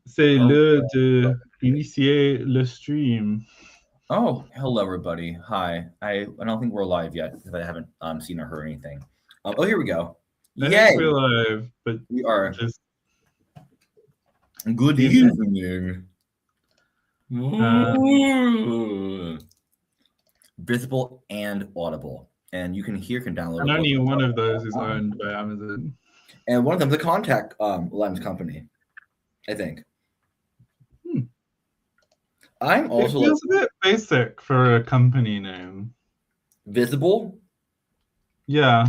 C'est le de initier le stream. Oh, hello everybody. Hi. I don't think we're live yet because I haven't seen or heard anything. Oh, here we go. I Yay! think we're live, but We are. just Good evening. Visible and audible, and you can download. And only one of those is owned by Amazon. And one of them is a contact lens company, I think. I'm also. It feels a bit basic for a company name. Visible. Yeah.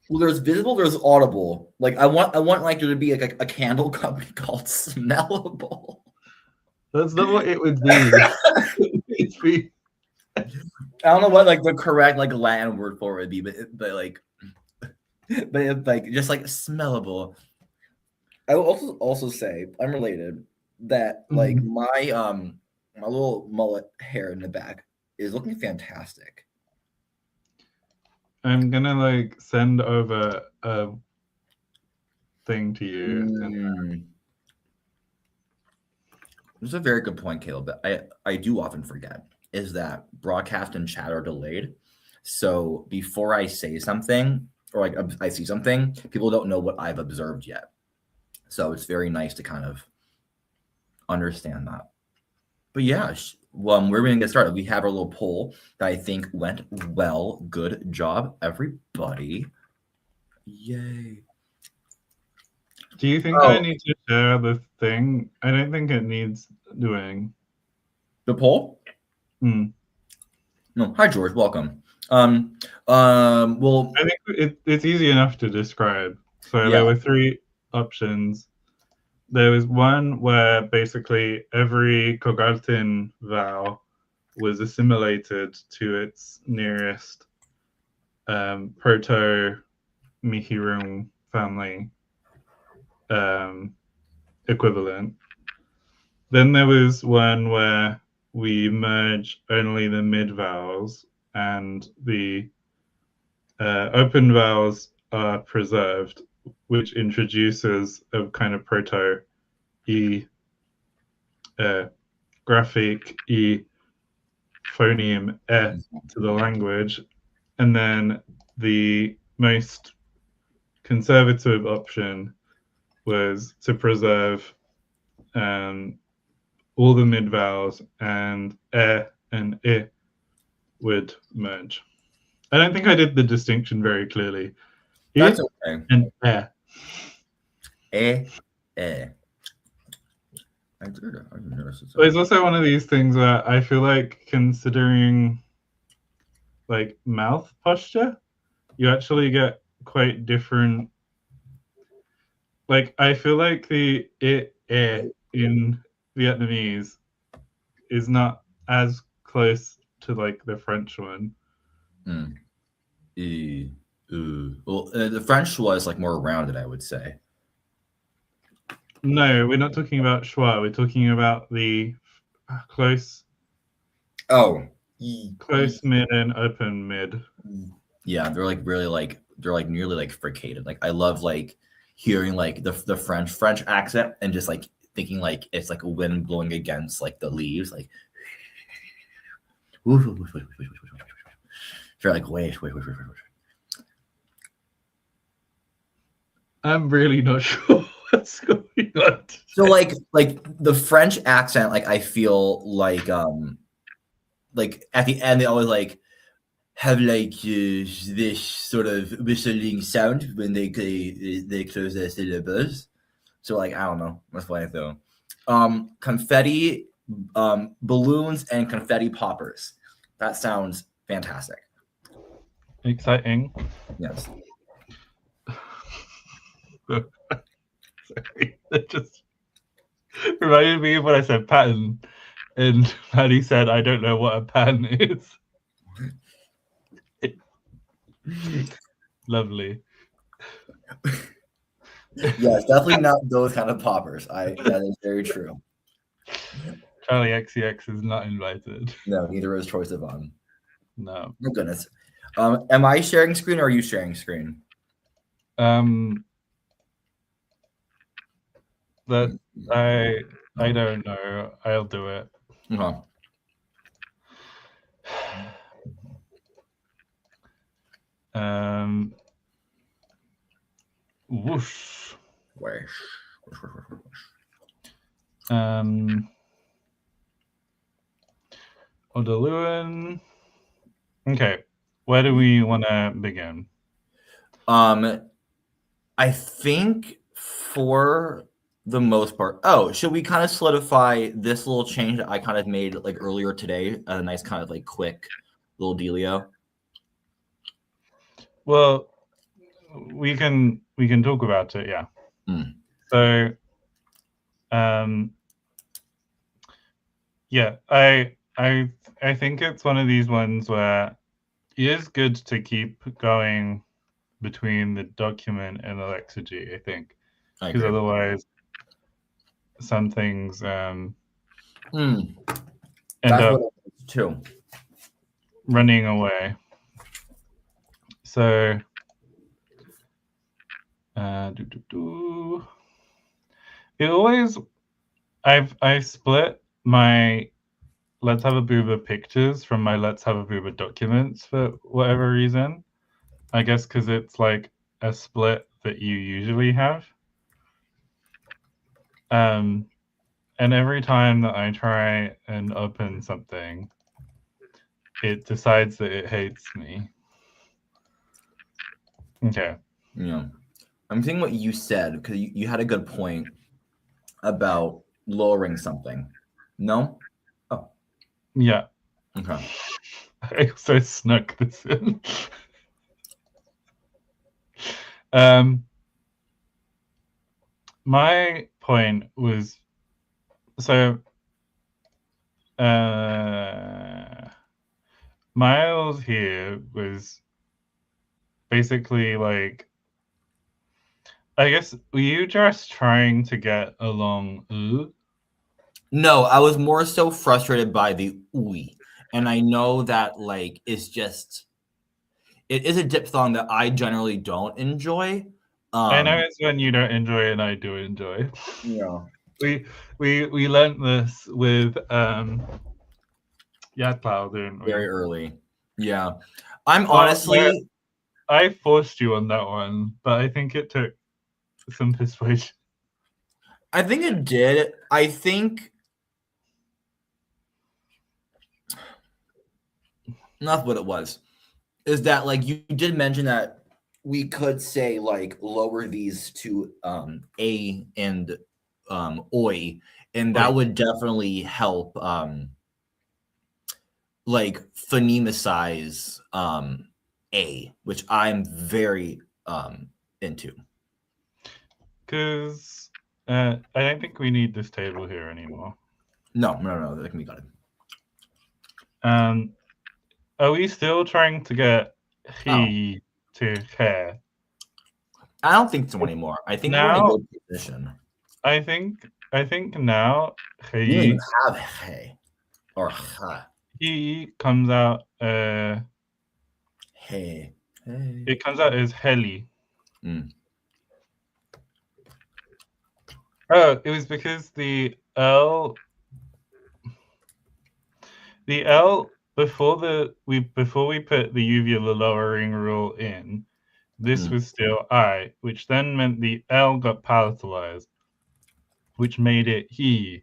Well, there's visible, there's audible. Like I want like there to be like a candle company called Smellable. That's not what it would be. I don't know what like the correct like Latin word for it would be, but just like smellable. I will also say unrelated that like my little mullet hair in the back is looking fantastic. I'm gonna like send over a thing to you. This is a very good point, Caleb. But I do often forget is that broadcast and chat are delayed. So before I say something or like I see something, people don't know what I've observed yet. So it's very nice to kind of understand that. But yeah, we're going to get started. We have our little poll that I think went well. Good job, everybody. Yay. Do you think I need to share the thing? I don't think it needs doing. The poll? No. Hi, George. Welcome. Well, I think it's easy enough to describe. So there were three options. There was one where basically every Kogaltin vowel was assimilated to its nearest Proto-Mihirung family equivalent. Then there was one where we merge only the mid vowels and the open vowels are preserved, which introduces a kind of proto-E graphic E phoneme to the language. And then the most conservative option was to preserve all the mid vowels and and I would merge. I don't think I did the distinction very clearly. That's okay. And But it's also one of these things where I feel like considering like mouth posture, you actually get quite different. Like I feel like the in Vietnamese is not as close to like the French one. Well, the French was like more rounded, I would say. No, we're not talking about schwa. We're talking about the close. Close mid and open mid. Yeah, they're like really like they're like nearly like fricated. Like I love like hearing like the French accent and just like thinking like it's like a wind blowing against like the leaves, like. You're like wait. I'm really not sure what's going on. So like the French accent, like I feel like at the end they always like have like this sort of whistling sound when they close their syllables. So like I don't know, that's what I feel. Confetti, balloons, and confetti poppers. That sounds fantastic. Exciting. Yes. Sorry, that just reminded me of when I said pattern, and Paddy said, "I don't know what a pattern is." Lovely. Yes, definitely not those kind of poppers. That is very true. Charlie XCX is not invited. No, neither is Troy Sivan. No. Oh goodness. Am I sharing screen or are you sharing screen? That I don't know. I'll do it. Okay. Whoosh. Wish. Odaluan. Okay. Where do we want to begin? I think for the most part. Oh, should we kind of solidify this little change that I kind of made like earlier today? A nice kind of like quick little dealio. Well, we can talk about it. Yeah. So, yeah, I think it's one of these ones where it is good to keep going between the document and the lexicon, I think, because otherwise some things end up too running away. So it always I split my Let's Have a Booba pictures from my Let's Have a Booba documents for whatever reason. I guess because it's like a split that you usually have. And every time that I try and open something, it decides that it hates me. Okay. Yeah. I'm thinking what you said, because you had a good point about lowering something. No? Oh. Yeah. Okay. I also snuck this in. My point was, so Miles here was basically like, I guess, were you just trying to get along? No, I was more so frustrated by the ooey. And I know that like it's just it is a diphthong that I generally don't enjoy. I know it's when you don't enjoy it and I do enjoy. Yeah. We learned this with Yatpao, didn't we? Very early. Yeah. I'm honestly I forced you on that one, but I think it took some persuasion. I think it did. I think not what it was. Is that like you did mention that we could say like lower these to a and oi, and that would definitely help like phonemicize a, which I'm very into. Because I don't think we need this table here anymore. No, that can be gutted. Are we still trying to get he to hair? I don't think so anymore. I think now, we're in a good position. I think now he you don't even have hey or ha. He comes out hey. It comes out as heli. Oh, it was because the L before we put the uvula lowering rule in, this was still I, which then meant the L got palatalized, which made it he.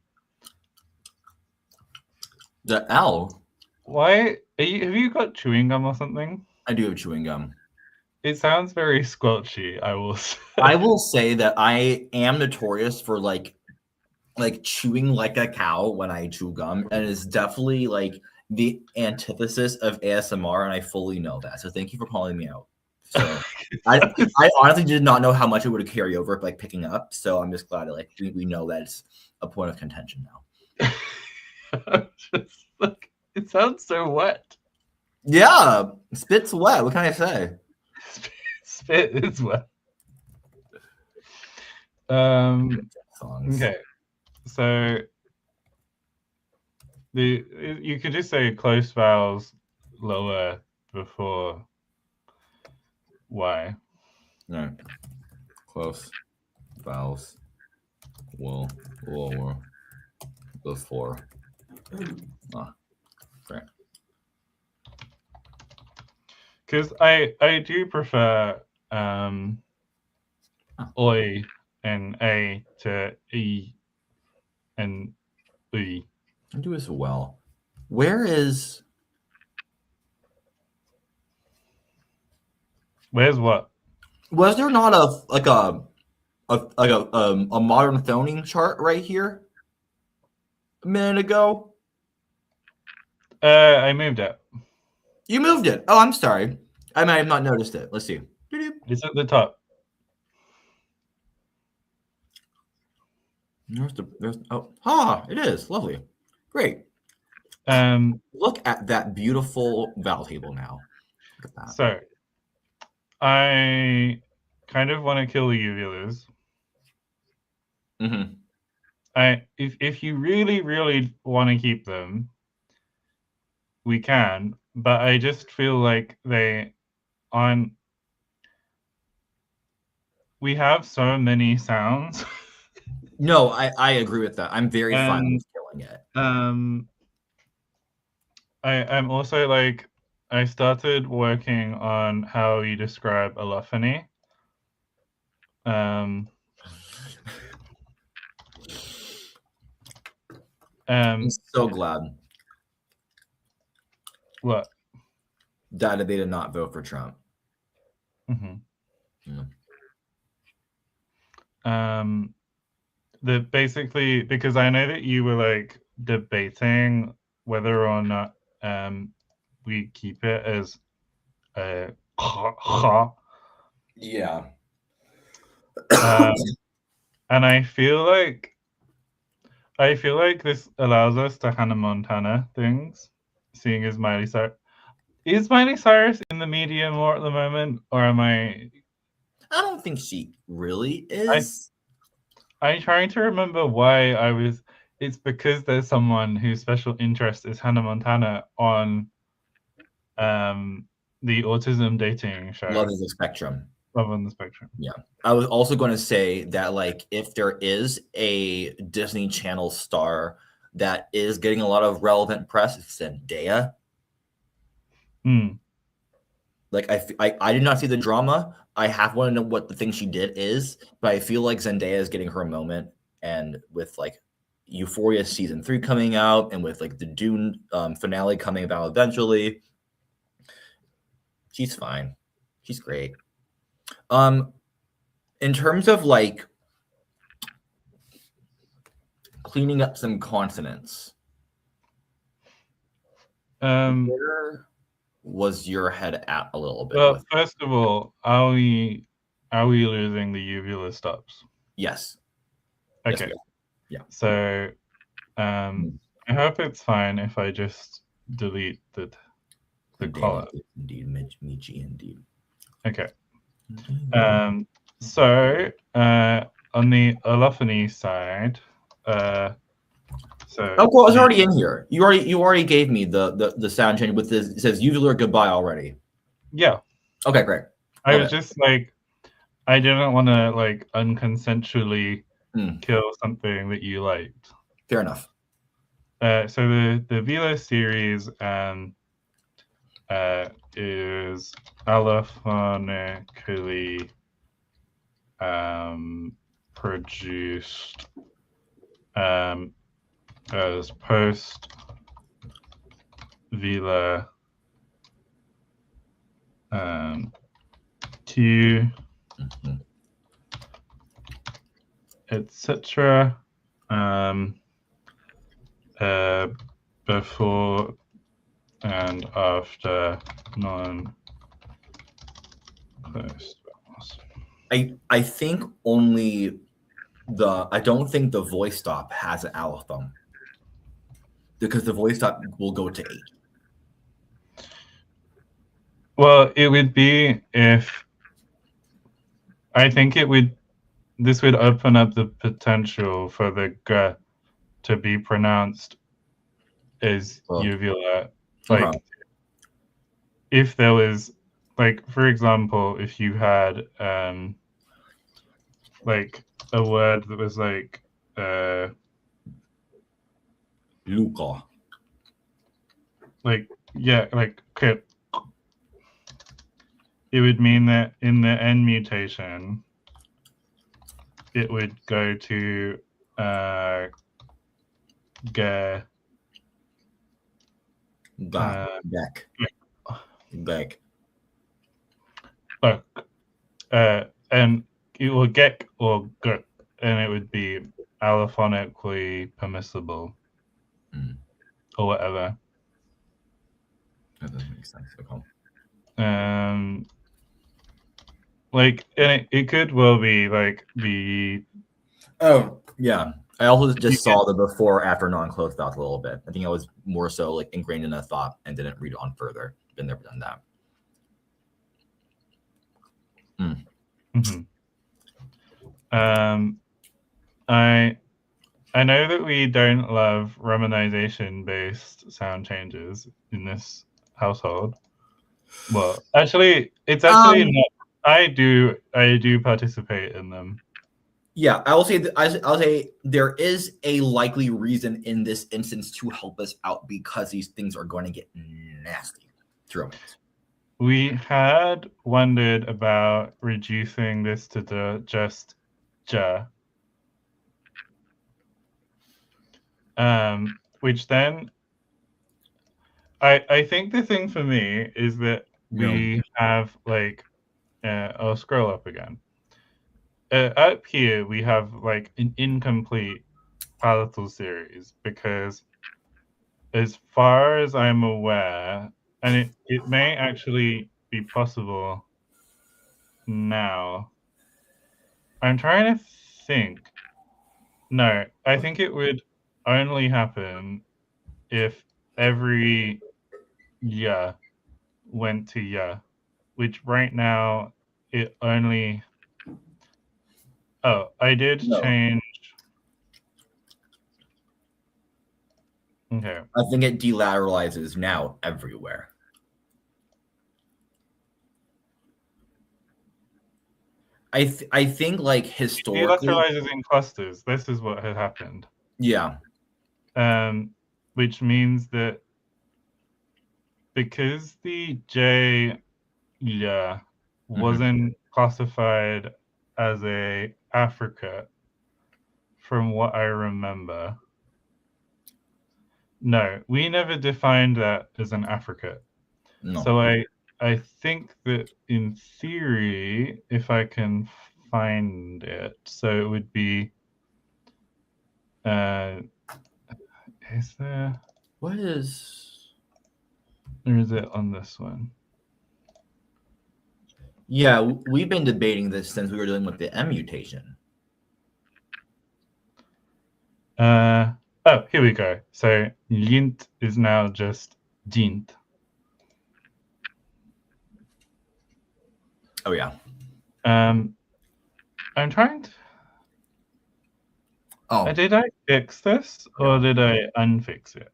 The L? Why? Have you got chewing gum or something? I do have chewing gum. It sounds very squelchy, I will say. I will say that I am notorious for like chewing like a cow when I chew gum, and it's definitely like the antithesis of ASMR, and I fully know that. So thank you for calling me out. So I honestly did not know how much it would carry over like picking up. So I'm just glad that like we know that it's a point of contention now. Just like, it sounds so wet. Yeah, spit's wet. What can I say? Spit is wet. Okay, so you could just say close vowels lower before Y. No, close vowels Well, lower before. Right. Because I do prefer oi and a to e and e. I do as well. Where's what? Was there not a modern phoning chart right here a minute ago? I moved it. You moved it. Oh, I'm sorry. I might have not noticed it. Let's see. It's at the top. It is lovely. Great. Look at that beautiful vowel table now. Look at that. So I kind of want to kill the uvulars. Mm-hmm. If you really want to keep them, we can, but I just feel like they aren't. We have so many sounds. No, I agree with that. I'm very fine with killing it. I'm also like, I started working on how you describe allophony. I'm so glad. What? That they did not vote for Trump. Mm-hmm. Yeah. Basically, because I know that you were like debating whether or not we keep it as a yeah. And I feel like this allows us to Hannah Montana things, seeing as Miley Cyrus. Is Miley Cyrus in the media more at the moment, or am I? I don't think she really is. I'm trying to remember why I was. It's because there's someone whose special interest is Hannah Montana on the autism dating show. Love is a Spectrum. Love on the Spectrum. Yeah. I was also going to say that, like, if there is a Disney Channel star that is getting a lot of relevant press, it's Zendaya. Like, I did not see the drama. I half want to know what the thing she did is, but I feel like Zendaya is getting her moment. And with like Euphoria season 3 coming out, and with like the Dune finale coming about eventually, she's fine. She's great. In terms of like cleaning up some consonants, where was your head at a little bit? Well, first of all, are we losing the uvular stops? Yes. Okay. Yes, yeah. So I hope it's fine if I just delete the collar. Indeed, Michi, indeed. Okay. So on the allophony side, so well, it's already in here. You already gave me the sound change with this. It says uvular goodbye already. Yeah. Okay, great. I was just like, I didn't want to like unconsensually kill something that you liked. Fair enough. So the Velo series is allophonically produced as post Vela Q etc. Before and after non-closed vowels. I think only I don't think the voice stop has an allophone, because the voice stop will go to 8. Well, it would be if I think it would. This would open up the potential for the g to be pronounced as uvula. Like, if there was, like, for example, if you had like a word that was like Luca. Like it would mean that in the N mutation, it would go to G. Beck. And it will get or gut, and it would be allophonically permissible or whatever. That doesn't make sense. Okay. And it could well be like the. Oh yeah, I also just saw the before after non-closed thoughts a little bit. I think I was more so like ingrained in a thought and didn't read on further. Been there, done that. Mm-hmm. I know that we don't love romanization-based sound changes in this household. Well, actually, it's actually not. I do participate in them. Yeah, I'll say there is a likely reason in this instance to help us out because these things are going to get nasty through romance. We had wondered about reducing this to just ja. Which then I think the thing for me is that we have like I'll scroll up again. Up here we have like an incomplete palatal series because as far as I'm aware, and it may actually be possible now. I'm trying to think. No, I think it would only happen if every ya went to ya, which right now it only. Oh, I did change. Okay. I think it delateralizes now everywhere. I think like historically, it delateralizes in clusters. This is what had happened. Yeah. Which means that because the J wasn't classified as a affricate, from what I remember. No, we never defined that as an affricate. No. So I think that in theory, if I can find it, so it would be. Is there? What is? Or is it on this one? Yeah, we've been debating this since we were dealing with the M mutation. Oh, here we go. So lint is now just dint. Oh yeah. I'm trying to. Oh. Did I fix this or did I unfix it?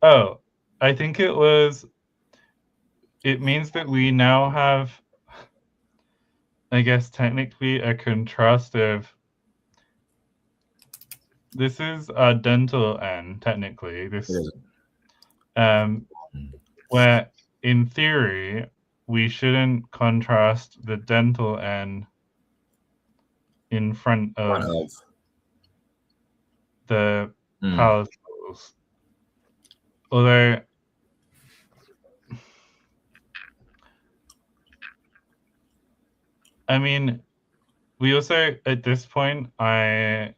Oh, I think it was. It means that we now have, I guess, technically a contrastive. This is a dental N, technically. This, where in theory we shouldn't contrast the dental N in front of the palatals. Although I mean, we also at this point I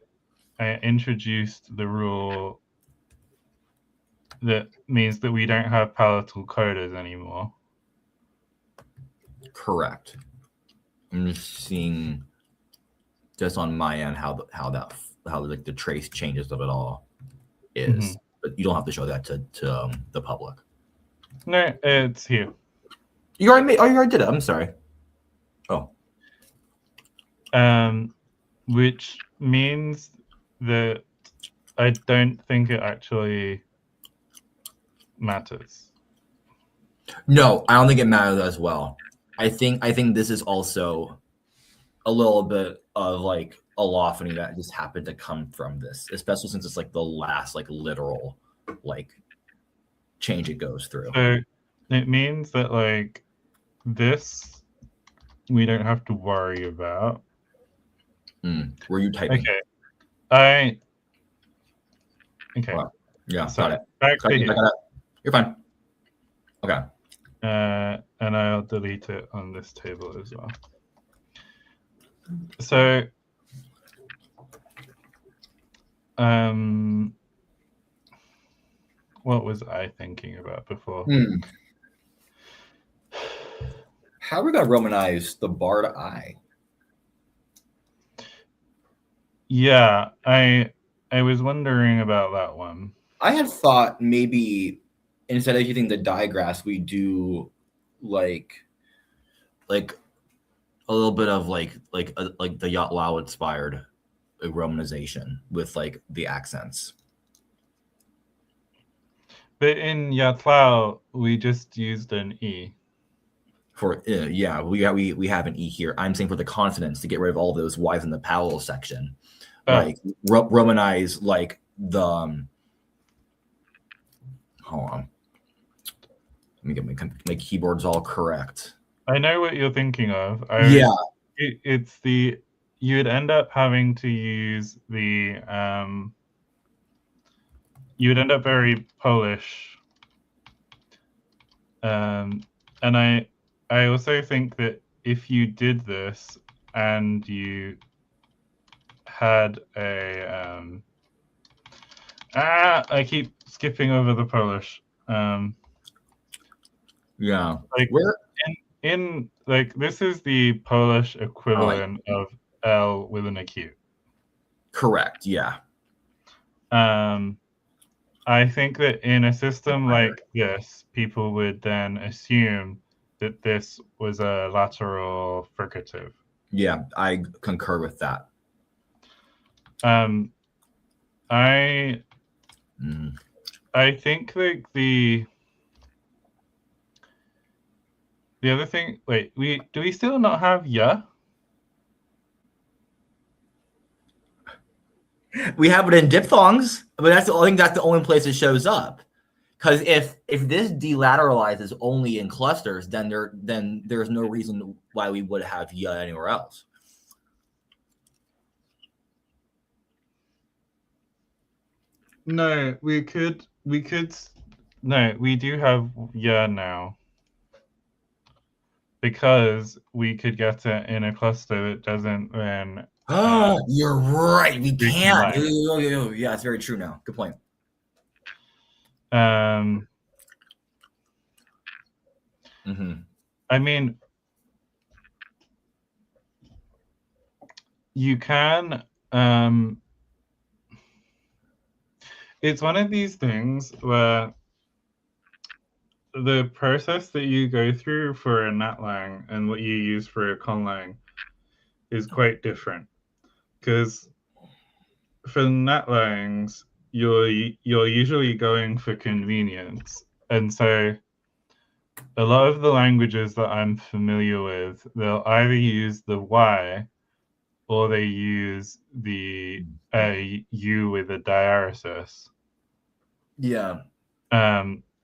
introduced the rule that means that we don't have palatal codas anymore. Correct. I'm just seeing just on my end how like the trace changes of it all is, but you don't have to show that to the public. No, it's here. You already did it. I'm sorry. Oh. Which means that I don't think it actually matters. No, I don't think it matters as well. I think this is also a little bit of like allophony that just happened to come from this, especially since it's like the last like literal like change it goes through. So it means that like this we don't have to worry about. Were you typing? Okay. Okay. Wow. Yeah, so got it. Back to here. You're fine. Okay. And I'll delete it on this table as well. So what was I thinking about before? How are we gonna romanize the barred I? Yeah, I was wondering about that one. I had thought maybe instead of using the digraphs, we do like a little bit of like the Yacht Lao inspired romanization with like the accents. But in Yacht Lao, we just used an E. For yeah, we have an E here. I'm saying for the consonants to get rid of all those Y's in the parallel section, like romanize like the. Hold on, let me get my keyboards all correct. I know what you're thinking of. It's the you'd end up having to use the you would end up very Polish. And I also think that if you did this and you had a I keep skipping over the Polish. Yeah. Like where in like this is the Polish equivalent of L with an acute. Correct. Yeah. I think that in a system like this, people would then assume that this was a lateral fricative. Yeah, I concur with that. I think like the other thing. Wait, do we still not have ya? We have it in diphthongs, but I think that's the only place it shows up. Because if this delateralizes only in clusters, then there's no reason why we would have ya anywhere else. No, we could. No, we do have ya now. Because we could get it in a cluster that doesn't then. You're right. We can't. Yeah, it's very true now. Good point. I mean, you can. It's one of these things where the process that you go through for a natlang and what you use for a conlang is quite different. Because for natlangs, you're usually going for convenience, and so a lot of the languages that I'm familiar with, they'll either use the Y or they use the U with a diaresis. Yeah.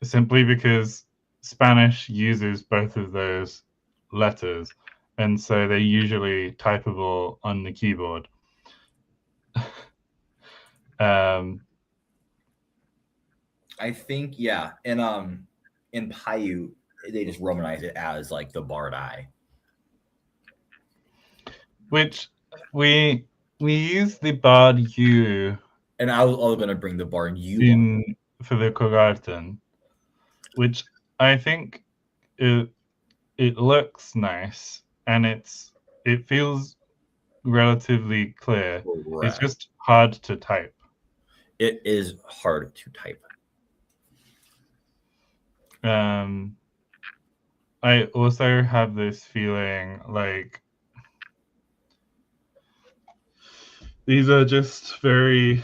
Simply because Spanish uses both of those letters, and so they're usually typable on the keyboard. I think in Paiute they just romanize it as like the barred I. Which we use the barred U. And I was going to bring the barred U for the Kogarten, which I think it looks nice and it feels relatively clear. Correct. It's just hard to type. It is hard to type. I also have this feeling like these are just very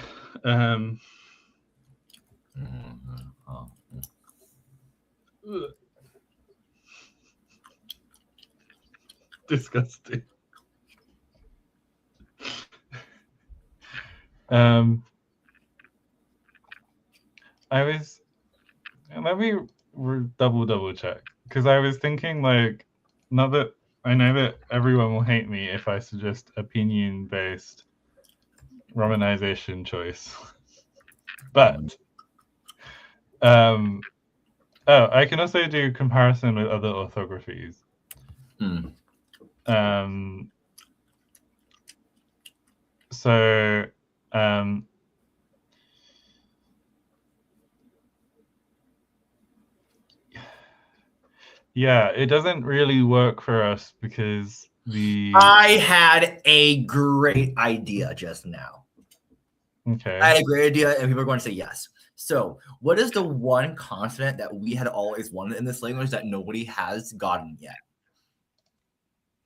disgusting. I was. Let me double check, because I was thinking, like, not that I know that everyone will hate me if I suggest opinion-based romanization choice, but I can also do comparison with other orthographies. So yeah, it doesn't really work for us because I had a great idea just now. Okay. I had a great idea, and people are going to say yes. So, what is the one consonant that we had always wanted in this language that nobody has gotten yet?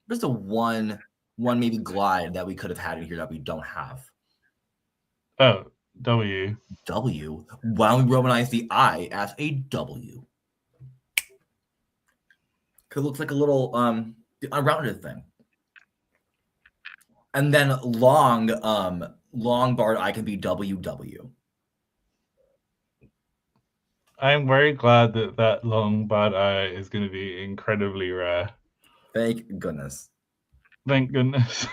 What's the one maybe glide that we could have had in here that we don't have? Oh, W. W? Why don't we romanize the I as a W? Because it looks like a little unrounded thing. And then long barred I can be WW. I'm very glad that long barred I is going to be incredibly rare. Thank goodness. Thank goodness.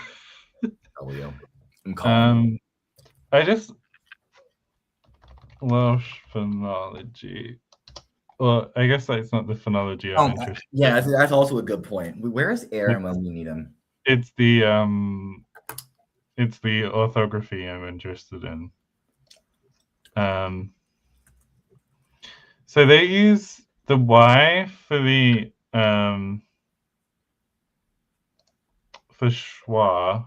W. I'm calling. I just Welsh phonology. Well, I guess that's not the phonology I'm interested in. Yeah, that's also a good point. Where is Aaron when we need him? It's the orthography I'm interested in. So they use the Y for the for schwa.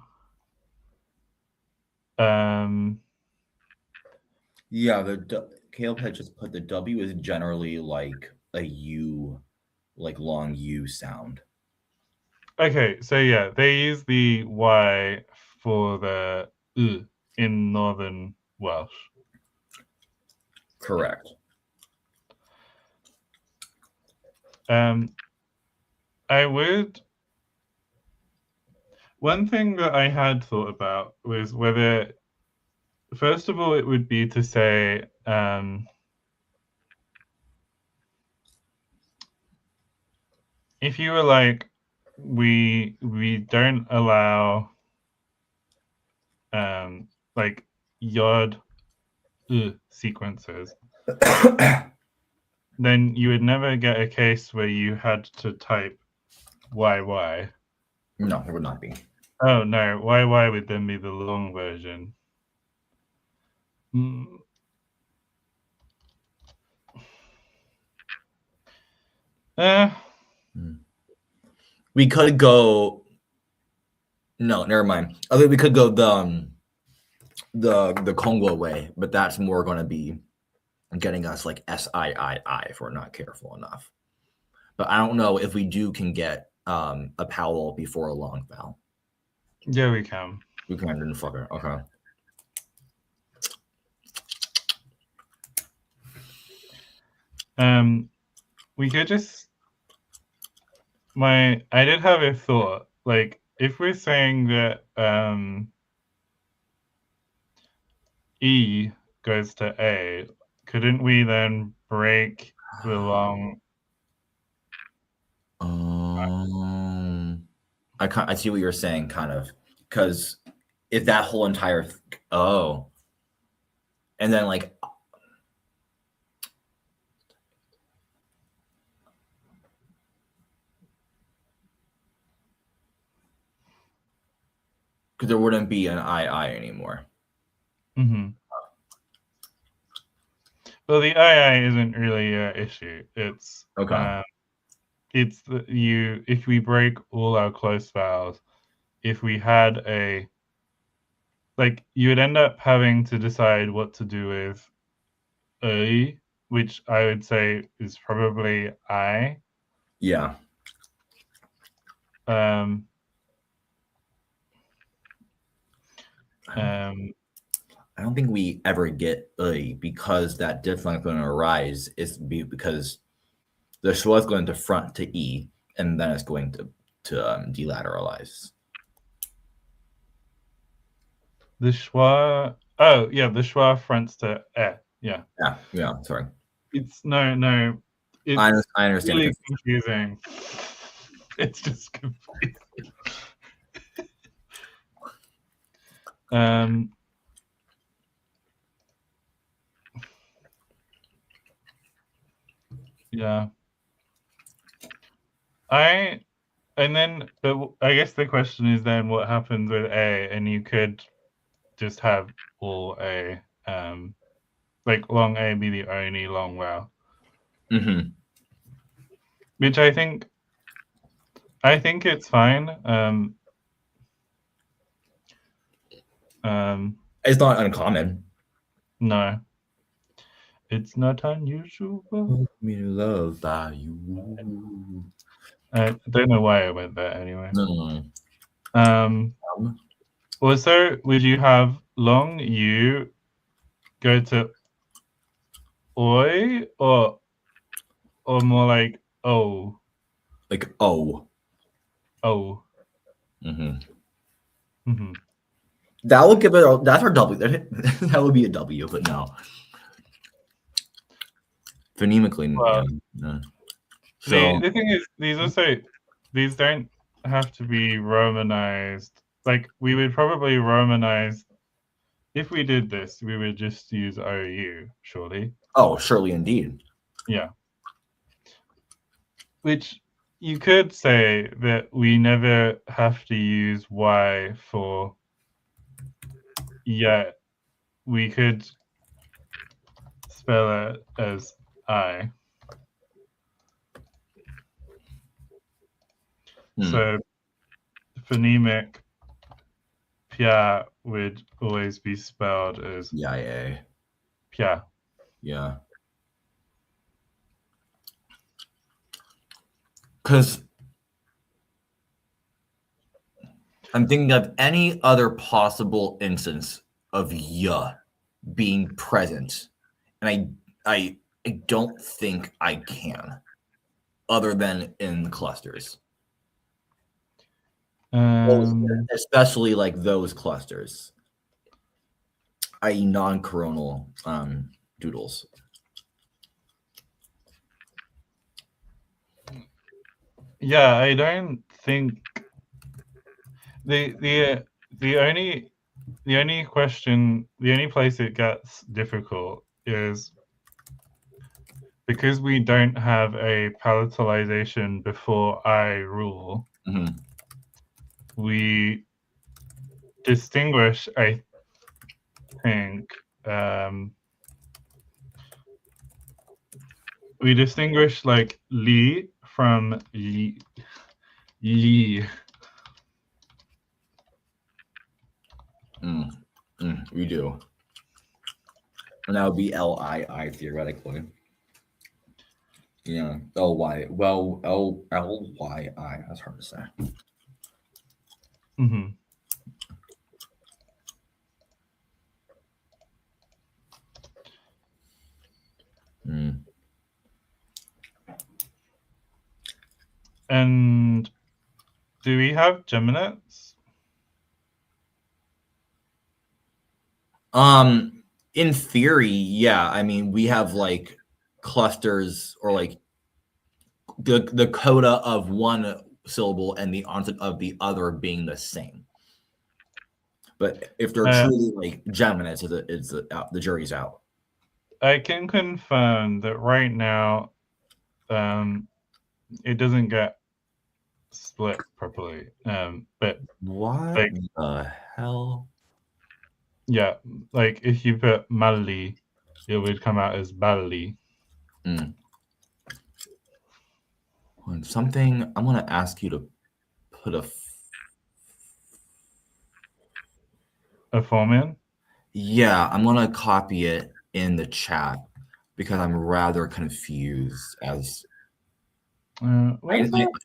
Yeah, Caleb had just put the W is generally like a U, like long U sound. Okay, so yeah, they use the Y for the in Northern Welsh. Correct. I would. One thing that I had thought about was whether, first of all, it would be to say if you were like, we don't allow like yod sequences, then you would never get a case where you had to type YY. No, it would not be. Oh no, YY would then be the long version. We could go. No, never mind. I think we could go the Congo way, but that's more going to be getting us like SIII if we're not careful enough. But I don't know if we can get a Powell before a long vowel. Yeah, we can. We can, didn't fucker. Okay. We could just. I did have a thought. Like, if we're saying that E goes to A, couldn't we then break the long? I see what you're saying, kind of, because if that whole entire and then like because there wouldn't be an II anymore. Well, the II isn't really an issue. It's okay. It's if we break all our close vowels, if we had you would end up having to decide what to do with E, which I would say is probably I. Yeah. I don't think we ever get because that diphthong is going to arise is because the schwa is going to front to E, and then it's going to delateralize. The schwa Oh, yeah, the schwa fronts to e. Yeah. Yeah. Sorry. It's no. It's I understand. really confusing. It's just confusing. Yeah. But I guess the question is then what happens with A, and you could just have all A, like long A be the only long vowel. Mm-hmm. Which I think it's fine. It's not uncommon. No. It's not unusual. Me to love by you. I don't know why I went there anyway. No. Also, would you have long U go to oi or more like oh? Like oh. Oh. Mm-hmm. That would give it. That's our W. That would be a W, but no. Phonemically, yeah. So the thing is, these don't have to be romanized. Like we would probably romanize. If we did this, we would just use OU, surely. Oh, surely indeed. Yeah. Which you could say that we never have to use Y for yet. We could spell it as I. So phonemic pia would always be spelled as yeah. pia. Yeah. Because I'm thinking of any other possible instance of ya being present, and I don't think I can, other than in clusters. Especially like those clusters, i.e. non-coronal doodles. Yeah, I don't think the only place it gets difficult is because we don't have a palatalization before I rule. Mm-hmm. We distinguish, I think, we distinguish like li from yi. We do. And that would be L-I-I theoretically. Yeah, L-Y. Well, L-Y-I. That's hard to say. Mm-hmm. And do we have geminates? In theory, yeah. I mean, we have like clusters or like the coda of one syllable and the onset of the other being the same. But if they're truly like geminates, the jury's out. I can confirm that right now, it doesn't get split properly. But what like, the hell? Yeah, like if you put Mali, it would come out as Bali. Something I'm gonna ask you to put a form in. Yeah, I'm gonna copy it in the chat because I'm rather confused as. I'm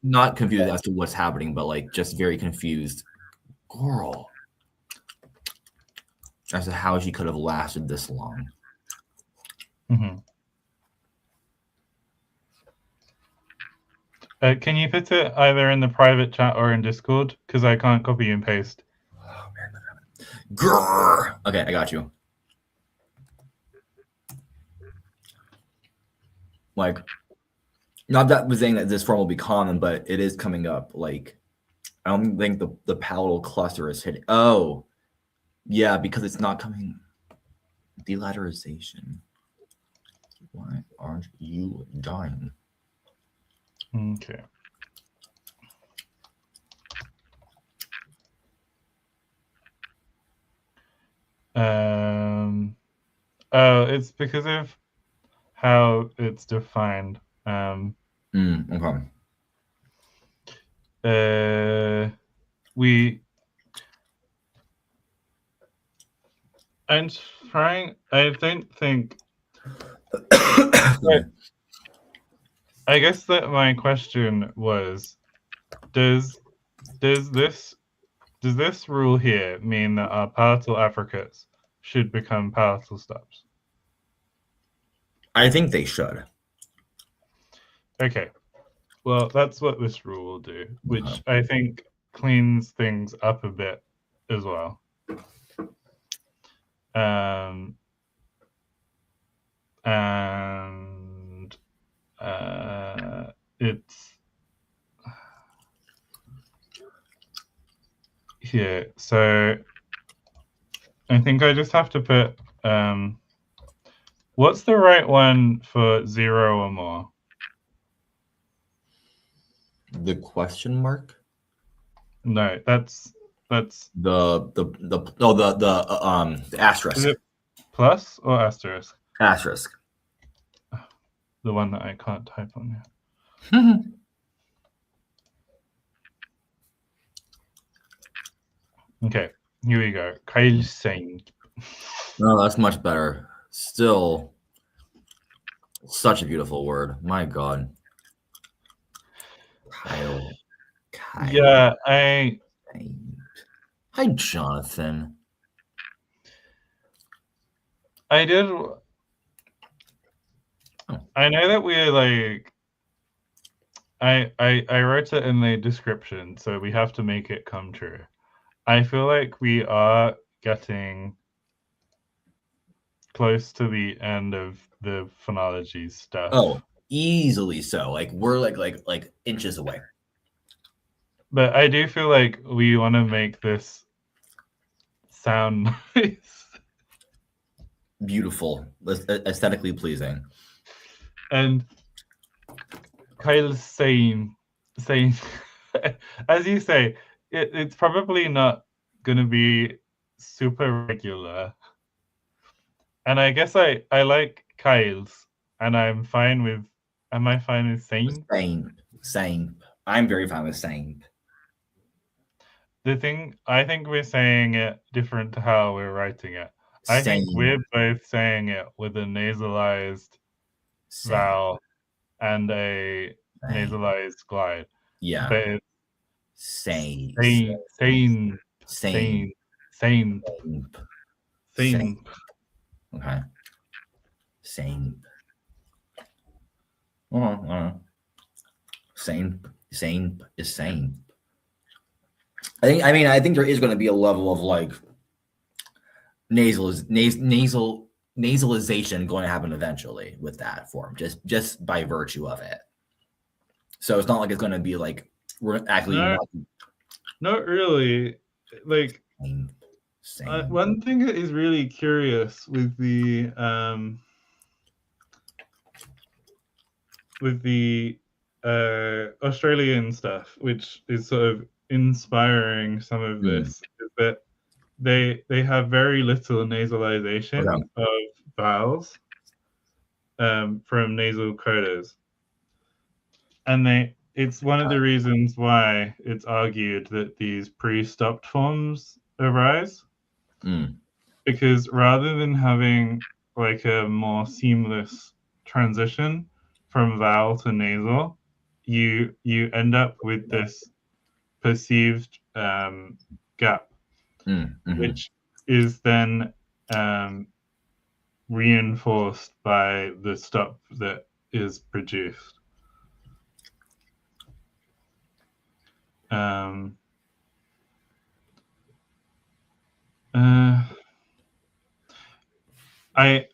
not confused as to what's happening, but like just very confused, girl, as to how she could have lasted this long. Mm-hmm. Can you put it either in the private chat or in Discord? Because I can't copy and paste. Oh man, grrr. Okay, I got you. Like, not that we're saying that this form will be common, but it is coming up. Like, I don't think the palatal cluster is hitting. Oh, yeah, because it's not coming. Delateralization. Why aren't you dying? Okay. Oh, it's because of how it's defined. Okay. I'm trying. I don't think. I guess that my question was, does this rule here mean that our palatal affricates should become palatal stops? I think they should. Okay. Well, that's what this rule will do, which I think cleans things up a bit as well. And it's here. So I think I just have to put what's the right one for 0 or more? The question mark? No, that's the asterisk. Is it plus or asterisk? Asterisk. The one that I can't type on here. Okay, here we go. Kyle saying. No, that's much better. Still, such a beautiful word. My God. Kyle. Yeah, Hi, Jonathan. I did. I know that we're like. I wrote it in the description, so we have to make it come true. I feel like we are getting close to the end of the phonology stuff. Oh, easily so. Like we're like inches away. But I do feel like we want to make this sound nice. Beautiful, aesthetically pleasing. And Kyle's saying, as you say, it's probably not going to be super regular. And I guess I like Kyle's, and I'm fine with. Am I fine with saying? Same. I'm very fine with saying. The thing, I think we're saying it different to how we're writing it. I think we're both saying it with a nasalized vowel and a nasalized glide. Yeah. But it's same. Okay. Same. Same is same. I think there is going to be a level of like nasalization going to happen eventually with that form, just by virtue of it. So it's not like it's going to be like we're actually not really. Like one thing that is really curious with the Australian stuff, which is sort of inspiring some of this, is that they have very little nasalization of vowels from nasal codas, and it's one of the reasons why it's argued that these pre-stopped forms arise, because rather than having like a more seamless transition from vowel to nasal, you end up with this perceived gap, which is then reinforced by the stop that is produced.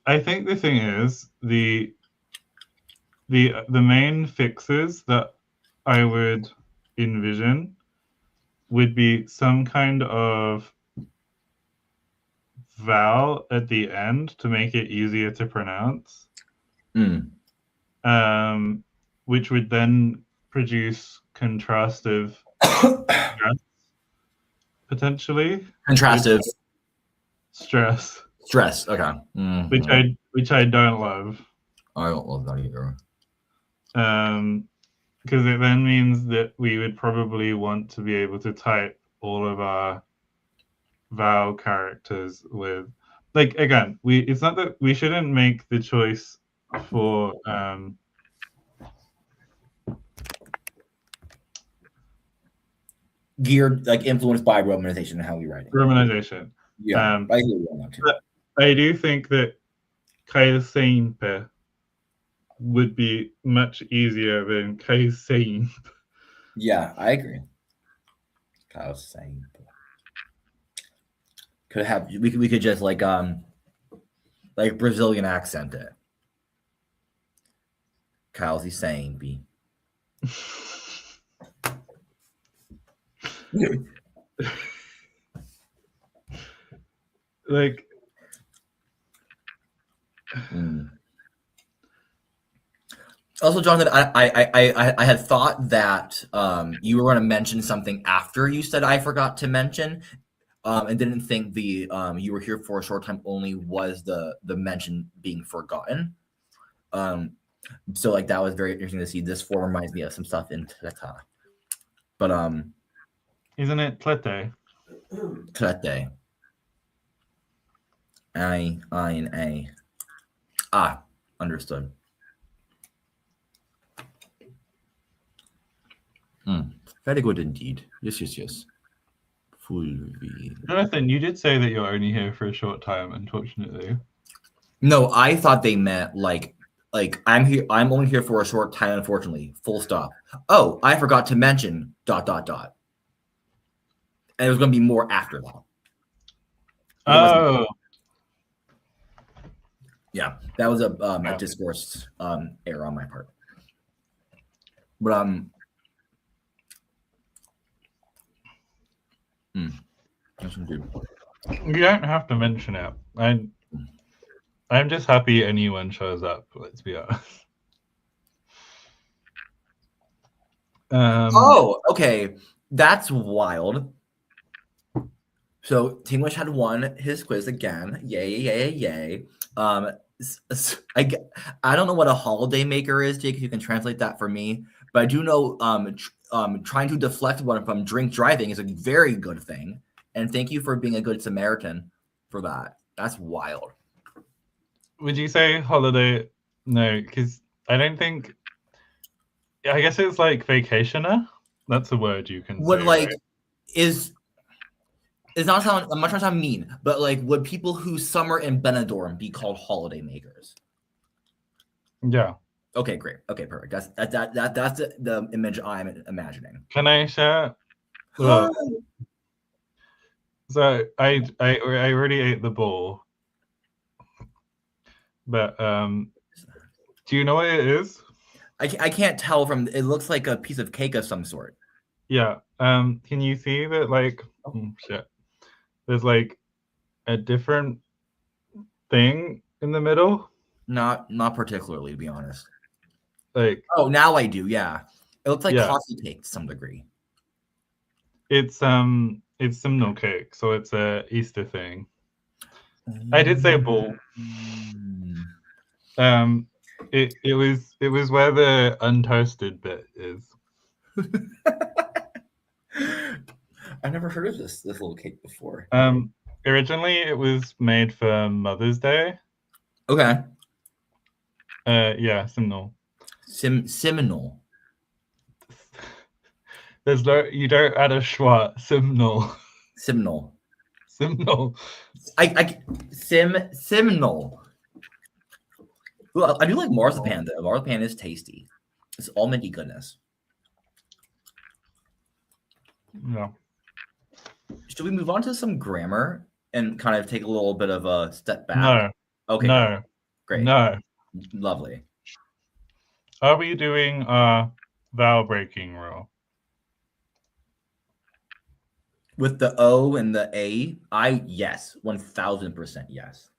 I think the thing is the main fixes that I would envision would be some kind of vowel at the end to make it easier to pronounce, which would then produce contrastive stress, potentially. Contrastive stress. Okay. Which I don't love. I don't love that either. Because it then means that we would probably want to be able to type all of our vowel characters with, like, again, it's not that we shouldn't make the choice for geared, like influenced by romanization and how we write it. Romanization. Yeah, I hear you on that too. But I do think that Kaiosainpe would be much easier than Kaiosain. Yeah, I agree. Kaiosainpe. Could have we could just like Brazilian accent it. Kaiosainpe. Like Also, Jonathan, I had thought that you were going to mention something after you said I forgot to mention, and didn't think the you were here for a short time only was the mention being forgotten. So like that was very interesting to see. This form reminds me of some stuff in Tleta. But isn't it Tlete? Tlete. I and A. Ah, understood. Very good indeed. Yes. Jonathan, you did say that you're only here for a short time, unfortunately. No, I thought they meant like I'm here. I'm only here for a short time, unfortunately. Full stop. Oh, I forgot to mention ... And it was going to be more after that. Oh. Yeah, that was a discourse error on my part. But you don't have to mention it. I'm just happy anyone shows up. Let's be honest. Oh, okay, that's wild. So Tinglish had won his quiz again. Yay! I don't know what a holiday maker is, Jake. If you can translate that for me, but I do know trying to deflect one from drink driving is a very good thing. And thank you for being a good Samaritan for that. That's wild. Would you say holiday? No, because I don't think. I guess it's like vacationer. That's a word you can would say. Like right? is not sound. I'm not trying to sound mean, but like, would people who summer in Benidorm be called holiday makers? Yeah. Okay, great. Okay, perfect. That's the image I'm imagining. Can I share? Look, so I already ate the ball, but do you know what it is? I can't tell from. It looks like a piece of cake of some sort. Yeah. Can you see that? Like, shit. There's like a different thing in the middle. Not particularly, to be honest. Like, oh, now I do. Yeah, it looks like coffee cake to some degree. It's simnel cake, so it's a Easter thing. I did say ball. It was where the untoasted bit is. I never heard of this little cake before. Originally it was made for Mother's Day. Okay. Yeah, simnel. Simnel. There's no, you don't add a schwa. Simnel. Simnel. Simnel. Simnel. Well, I do like marzipan though. Marzipan is tasty. It's almondy goodness. Yeah. Should we move on to some grammar and kind of take a little bit of a step back? No. Okay. No. Great. No. Lovely. Are we doing a vowel breaking rule? With the O and the A, yes, 1000% yes.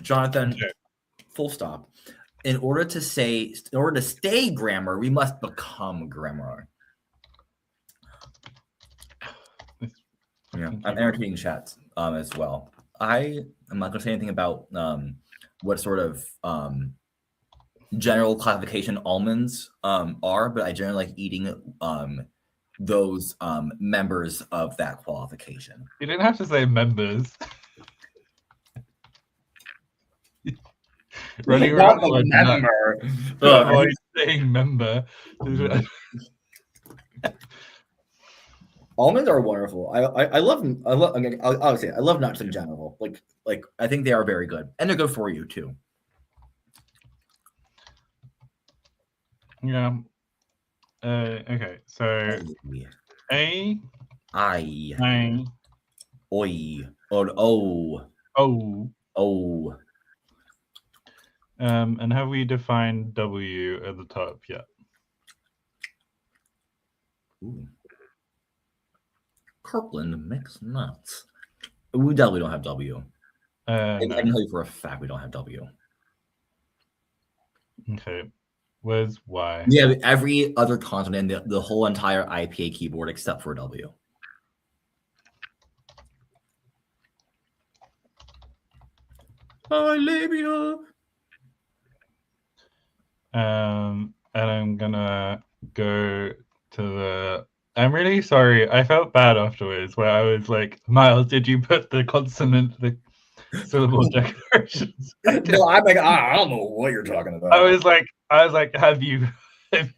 Jonathan, Okay. full stop. In order to stay grammar, we must become grammar. Yeah, I'm entertaining chats as well. I'm not going to say anything about what sort of general classification almonds are, but I generally like eating those members of that qualification. You didn't have to say members. Running around like member. Avoid saying member. Almonds are wonderful. I love I'll say I love nuts in general. Like I think they are very good, and they're good for you too. Yeah. Okay. So A. I. Oi. O. O. And have we defined W at the top yet? Ooh. Kirkland mixed nuts. We definitely don't have W. No. I can tell you for a fact we don't have W. Okay. Where's Y? We have every other consonant in the whole entire IPA keyboard except for W. Labia. And I'm gonna go to the. I'm really sorry. I felt bad afterwards where I was like, Miles, did you put the consonant, the syllable decorations? No, I'm like, I don't know what you're talking about. I was like, have you? But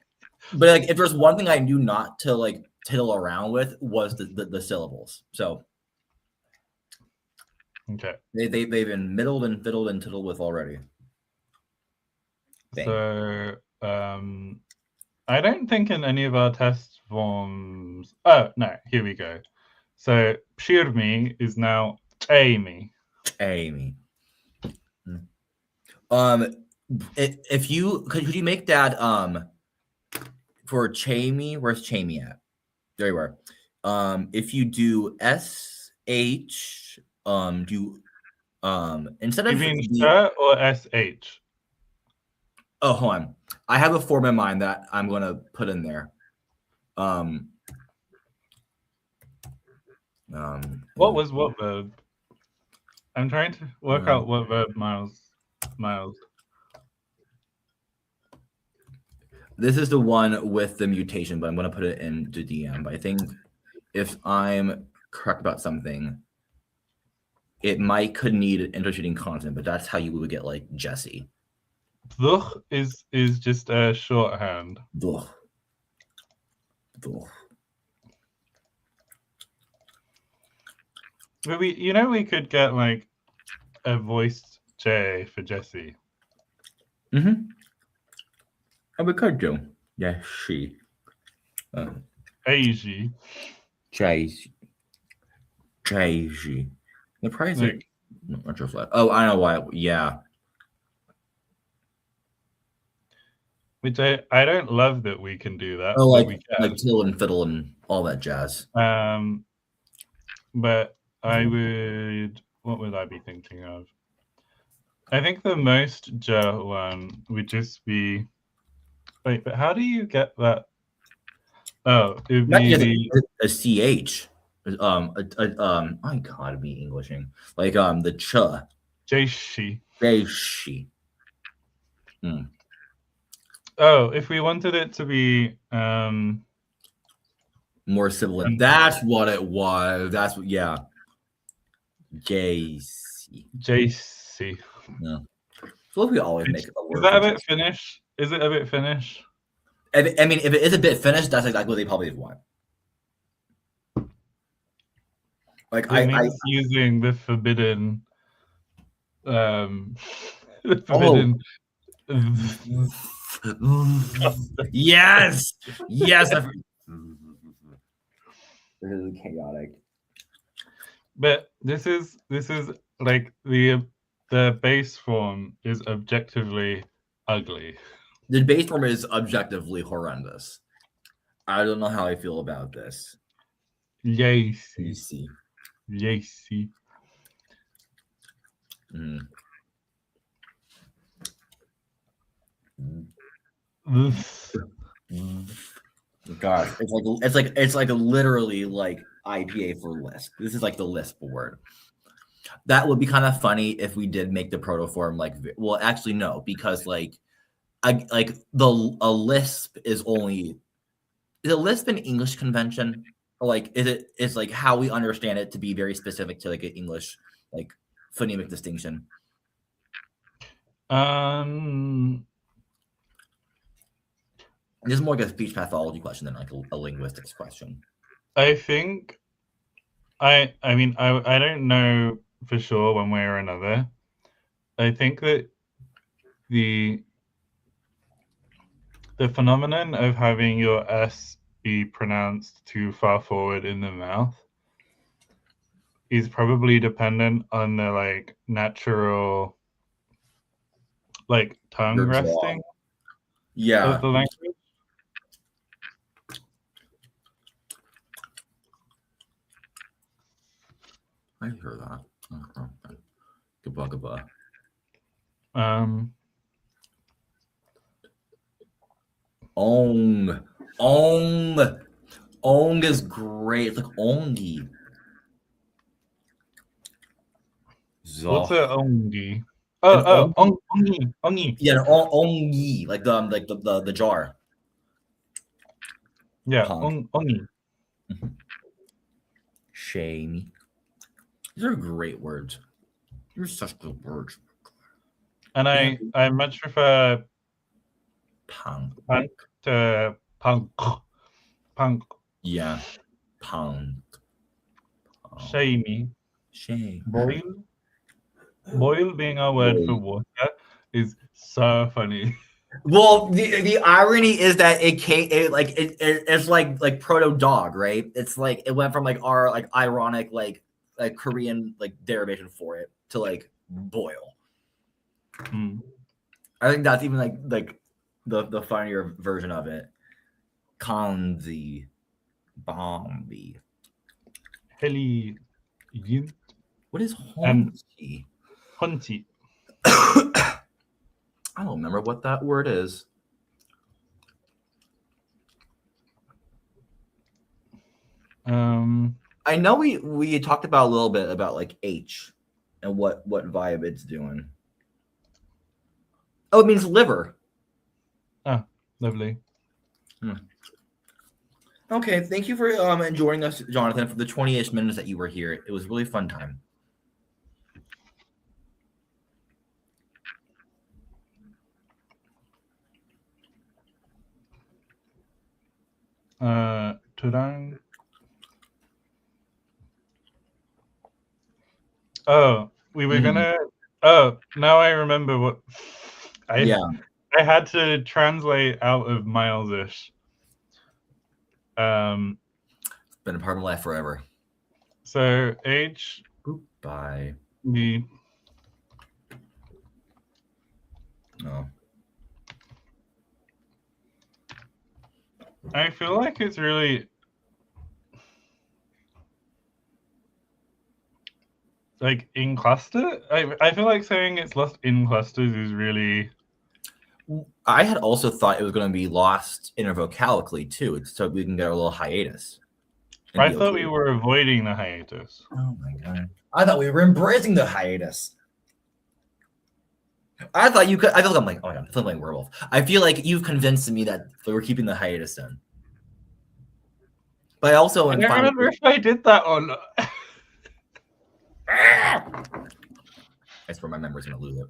like, if there's one thing I knew not to like tittle around with was the syllables. So okay, they've been middled and fiddled and tittled with already. Bang. So I don't think in any of our test forms. Oh no, here we go. So Shirmi is now Amy. Amy. If you could you make that for Chamey? Where's Chamey at? There you are. If you do SH, do instead of you mean Sh or SH? Oh, hold on. I have a form in mind that I'm gonna put in there. What was what verb? I'm trying to work out what verb Miles. This is the one with the mutation, but I'm going to put it in the DM. But I think if I'm correct about something, it could need an intershading consonant, but that's how you would get like Jesse. Duch is just a shorthand. Duch. But we could get like a voiced J for Jesse. Oh, we could do. Yeah, she. Aji. Jay-Z. The price is not your flat. Oh, I know why. Yeah. Which I don't love that we can do that. Oh, like till and fiddle and all that jazz. But I would. What would I be thinking of? I think the most J one would just be. Wait, but how do you get that? Oh, it would be a CH. I gotta be Englishing. Like the ch. Jaishi. Oh, if we wanted it to be more sibilant. That's what it was. That's what JC. Yeah. So we always make a word. Is that a bit Finnish? Is it a bit Finnish? I mean, if it is a bit Finnish, that's exactly what they probably want. Like I using the forbidden yes. This is chaotic. But this is like the base form is objectively ugly. The base form is objectively horrendous. I don't know how I feel about this. Yacy. Yacy. Mm. Gosh, it's like literally like IPA for Lisp. This is like the Lisp word. That would be kind of funny if we did make the protoform like, well, actually no, because like a Lisp is only, is a Lisp an English convention, or like is like how we understand it to be very specific to like an English like phonemic distinction? This is more like a speech pathology question than like a linguistics question. I think I mean I don't know for sure one way or another. I think that the phenomenon of having your S be pronounced too far forward in the mouth is probably dependent on the like natural like tongue resting of the language. I hear that. Goodbye. Ong is great. It's like ongi. What's a ongi? Ongi. Yeah, ongi, like the jar. Yeah, ongi. Shame. These are great words. They're such good words. And I much prefer punk to punk. Yeah, punk. Shamey. Shame. Boil being our word for water is so funny. Well, the irony is that it's like proto dog, right? It's like it went from like our like ironic like Korean like derivation for it to like boil. I think that's even like the funnier version of it. Kanzi, Bombi, Heli, Yint. What is Hunty? Hunty. I don't remember what that word is. I know we talked about a little bit about like H and what vibe it's doing. Oh, it means liver. Oh, lovely. Okay, thank you for joining us, Jonathan, for the 20-ish minutes that you were here. It was a really fun time. Tudang. Oh, we were gonna. Oh, now I remember what. I had to translate out of Miles-ish. It's been a part of my life forever. So H. Bye. B. No. I feel like it's really like in cluster. I feel like saying it's lost in clusters is really. I had also thought it was going to be lost intervocalically too, so we can get a little hiatus. I thought we were avoiding the hiatus. Oh my god! I thought we were embracing the hiatus. I thought you could. I feel like I'm like, oh my god, I feel like werewolf. I feel like you've convinced me that we were keeping the hiatus in. But I also I don't remember if I did that or not. That's where my memory's gonna lose it.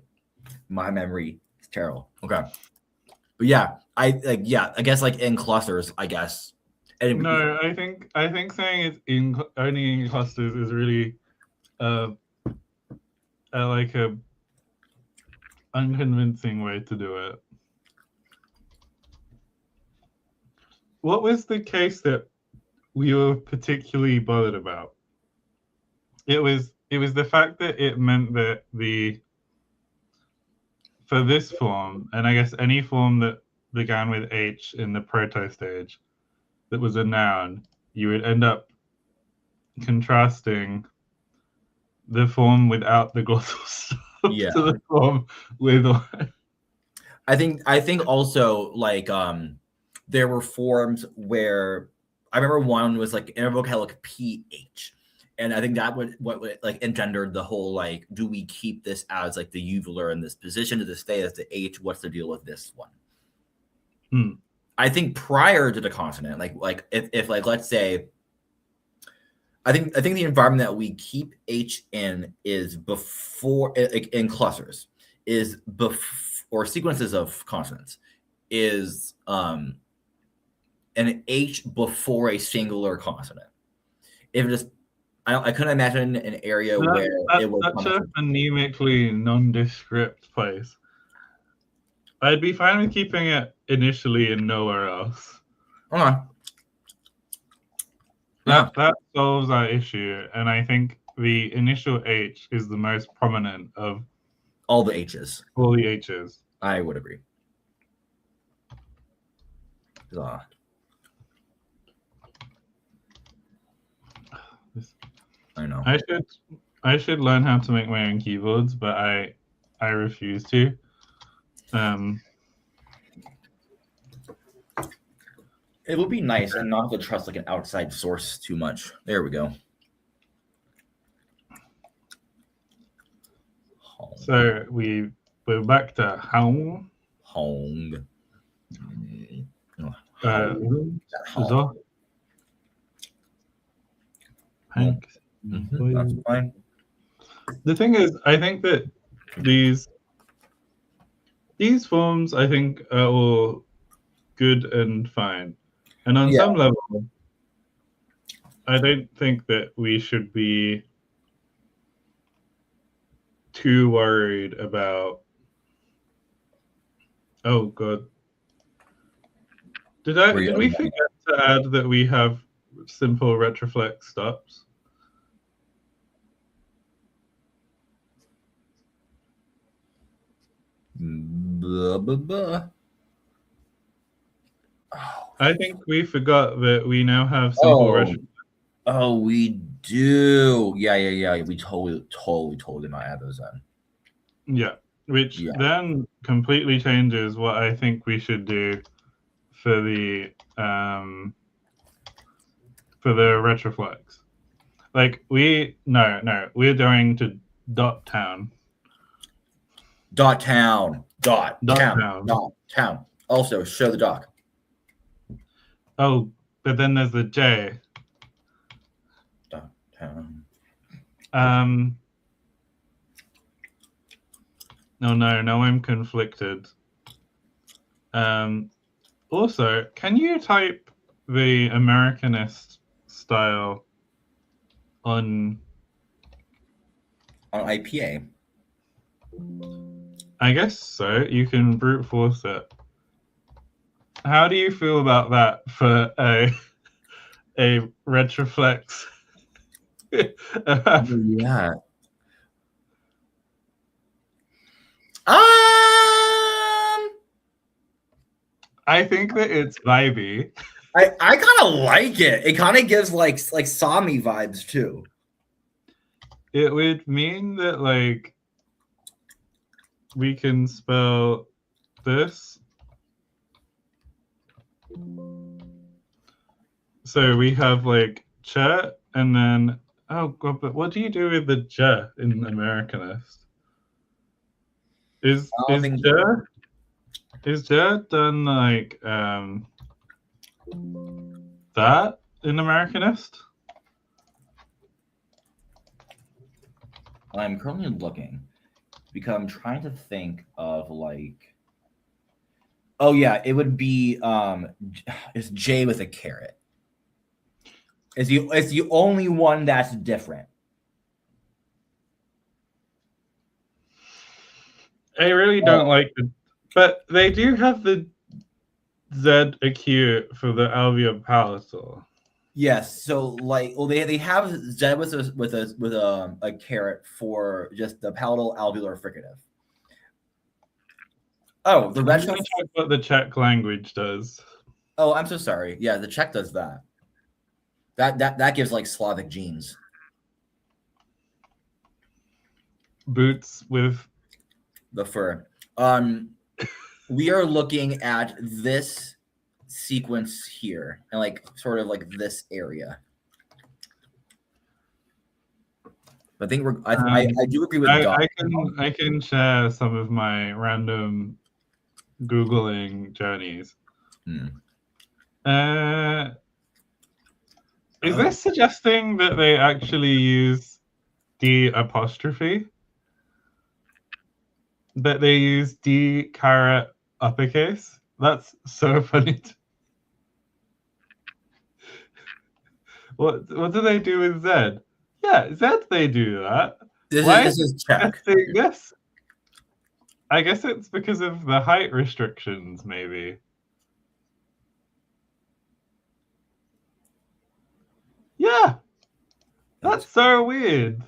My memory is terrible. Okay, but yeah, I guess like in clusters, I guess. No, I think saying it's only in clusters is really like a unconvincing way to do it. What was the case that we were particularly bothered about? It was the fact that it meant that the for this form, and I guess any form that began with H in the proto stage that was a noun, you would end up contrasting the form without the glottal stop to the form with one. I think also like there were forms where I remember one was like in a vocal like PH. And I think that what like engendered the whole like, do we keep this as like the uvular in this position? Does it stay as the H? What's the deal with this one? I think prior to the consonant, like if like let's say, I think the environment that we keep H in is before in clusters is or sequences of consonants is an H before a singular consonant. If it's I couldn't imagine an area where it was such a phonemically nondescript place. I'd be fine with keeping it initially and nowhere else. Okay. That solves our issue, and I think the initial H is the most prominent of all the H's. All the H's. I would agree. I know. I should learn how to make my own keyboards, but I refuse to. It would be nice and not to trust like an outside source too much. There we go. So we're back to Hong. Hong. That's fine. The thing is, I think that these forms, I think, are all good and fine. And on some level, I don't think that we should be too worried about. Oh God! Did we forget to add that we have simple retroflex stops? Blah, blah, blah. I think we forgot that we now have simple retroflex. Oh, we do. Yeah. We totally did not add those in. Yeah, which then completely changes what I think we should do for the retroflex. Like we're going to dot town. Dot town. Also, show the doc. Oh, but then there's the J. Dot town. No, I'm conflicted. Also, can you type the Americanist style on IPA? I guess so. You can brute force it. How do you feel about that for a retroflex? Yeah. I think that it's vibey. I kind of like it. It kind of gives like Sami vibes too. It would mean that like we can spell this. So we have like ch, and then oh God, but what do you do with the j in Americanist? Is j done like that in Americanist? I'm currently looking because I'm trying to think of like. Oh yeah, it would be it's J with a caret. It's the only one that's different. I really don't like it, but they do have the Z acute for the alveolar palatal. Yes, so like, well, they have Z with a caret for just the palatal alveolar fricative. Oh, the I'm retro. going to check what the Czech language does. Oh, I'm so sorry. Yeah, the Czech does that. That gives like Slavic genes. Boots with the fur. We are looking at this sequence here and like sort of like this area. I think I do agree with Doc. I can share some of my random Googling journeys. Is this suggesting that they actually use D apostrophe? That they use D caret uppercase? That's so funny. What do they do with Z? Yeah, Z they do that. This is Czech. This? I guess it's because of the height restrictions, maybe. Yeah. That's so weird.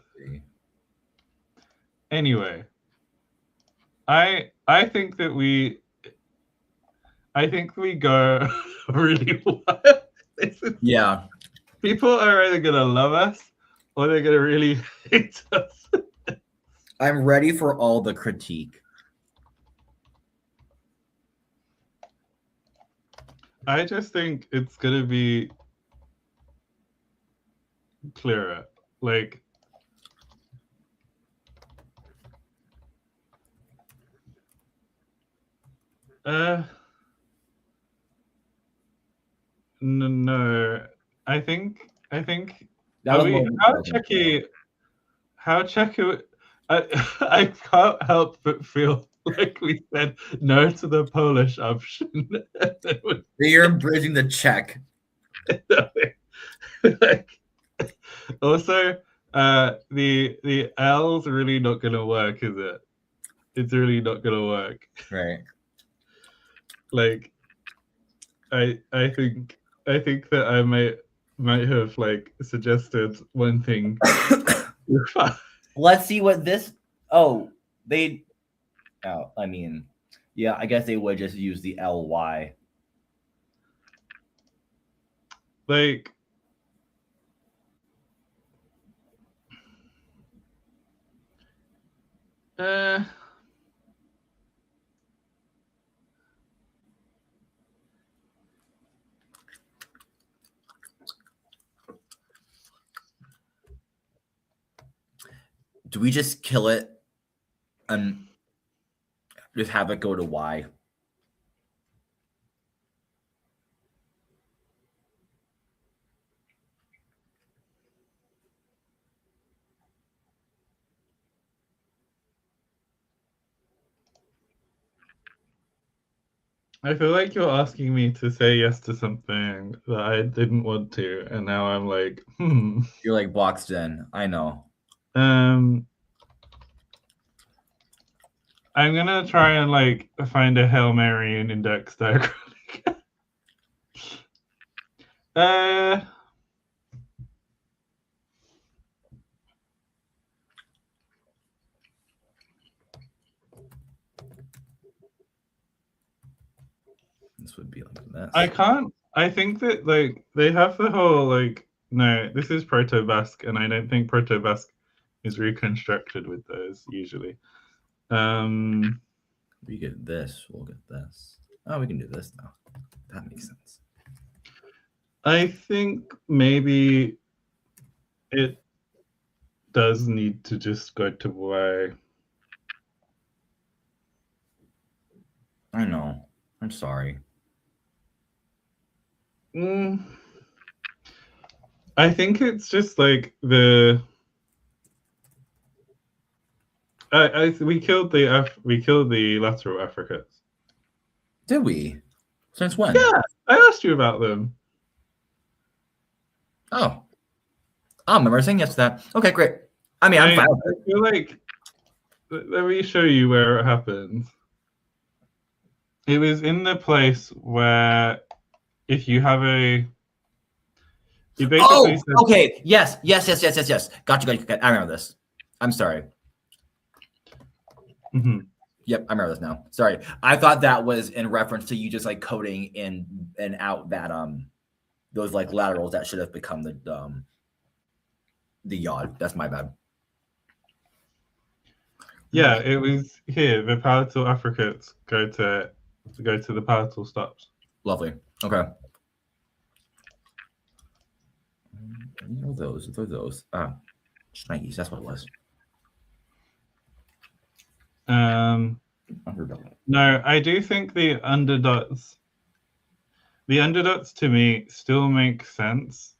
Anyway. I think that we go really well. Yeah. People are either gonna love us or they're gonna really hate us. I'm ready for all the critique. I just think it's gonna be clearer. Like no. I think that was how Czechy I can't help but feel like we said no to the Polish option. You're bridging the Czech. Like, also, the L's really not gonna work, is it? It's really not gonna work. Right. Like, I think that I might have like suggested one thing. Let's see what this. Oh, they. Oh, I mean, yeah. I guess they would just use the ly. Like. Do we just kill it and just have it go to Y? I feel like you're asking me to say yes to something that I didn't want to, and now I'm like, You're like boxed in. I know. I'm gonna try and like find a Hail Mary in index diagram. This would be like this. I think that like they have the whole like, no, this is Proto-Basque, and I don't think Proto-Basque is reconstructed with those usually. We get this, we'll get this. Oh, we can do this now. That makes sense. I think maybe it does need to just go to Y. I know. I'm sorry. I think it's just like the. We killed the lateral affricates. Did we? Since when? Yeah, I asked you about them. Oh, I remember saying yes to that. Okay, great. I mean, I'm fine. I feel like, let me show you where it happened. It was in the place where, if you have a. You basically said, okay. Yes. Got you. I remember this. I'm sorry. Mm-hmm. Yep, I remember this now. Sorry, I thought that was in reference to you just like coding in and out that those like laterals that should have become the yod. That's my bad. Yeah, it was here. The palatal affricates go to the palatal stops. Lovely. Okay. What are those? What are those? Schnikes. That's what it was. No, I do think the underdots to me still make sense.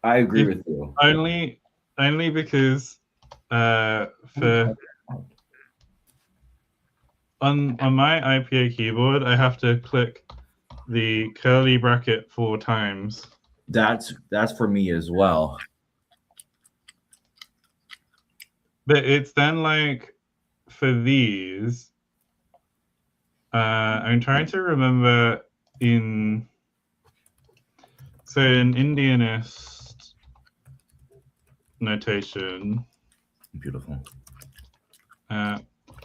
I agree with you. Only because for on my IPA keyboard, I have to click the curly bracket 4 times. That's for me as well. But it's then like for these, I'm trying to remember in Indianist notation. Beautiful.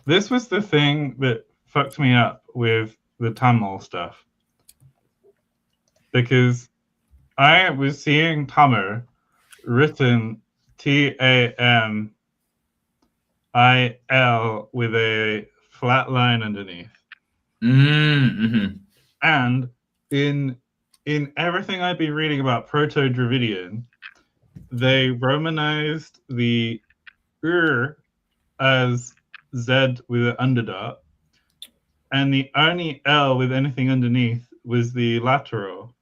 This was the thing that fucked me up with the Tamil stuff. Because I was seeing Tamil written TAMIL with a flat line underneath. Mm-hmm. And in everything I'd been reading about Proto-Dravidian, they romanized the as Z with an underdot, and the only L with anything underneath was the lateral.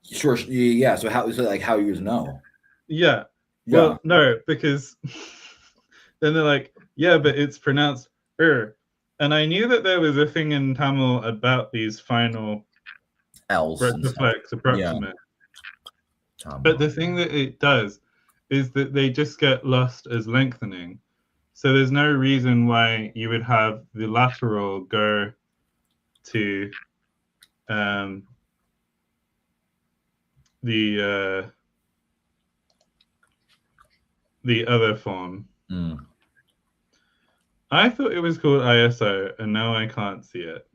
Sure. Yeah. So how you know? Yeah. Well, no, because then they're like, yeah, but it's pronounced and I knew that there was a thing in Tamil about these final L's retroflex approximate. Yeah. But the thing that it does is that they just get lost as lengthening. So there's no reason why you would have the lateral go to the other form. I thought it was called ISO, and now I can't see it.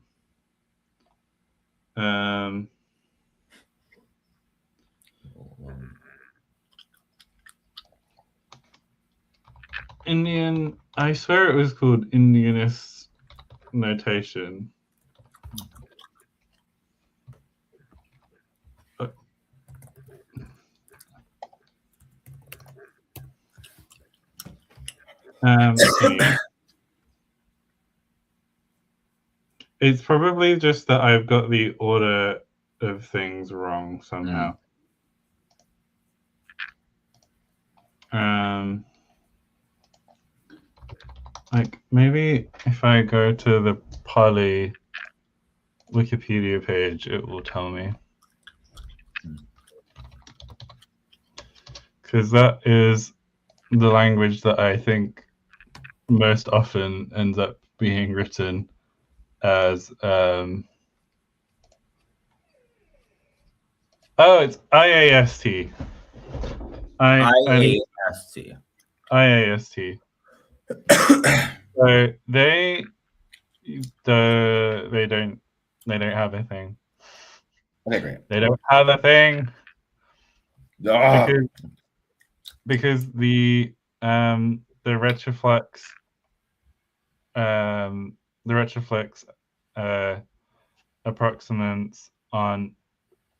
Indian, I swear it was called Indianist notation. It's probably just that I've got the order of things wrong somehow. Like maybe if I go to the Pali Wikipedia page, it will tell me. Because that is the language that I think most often ends up being written as it's IAST. IAST. IAST. So they don't have a thing. Okay, great. They don't have a thing. Because the retroflex approximants aren't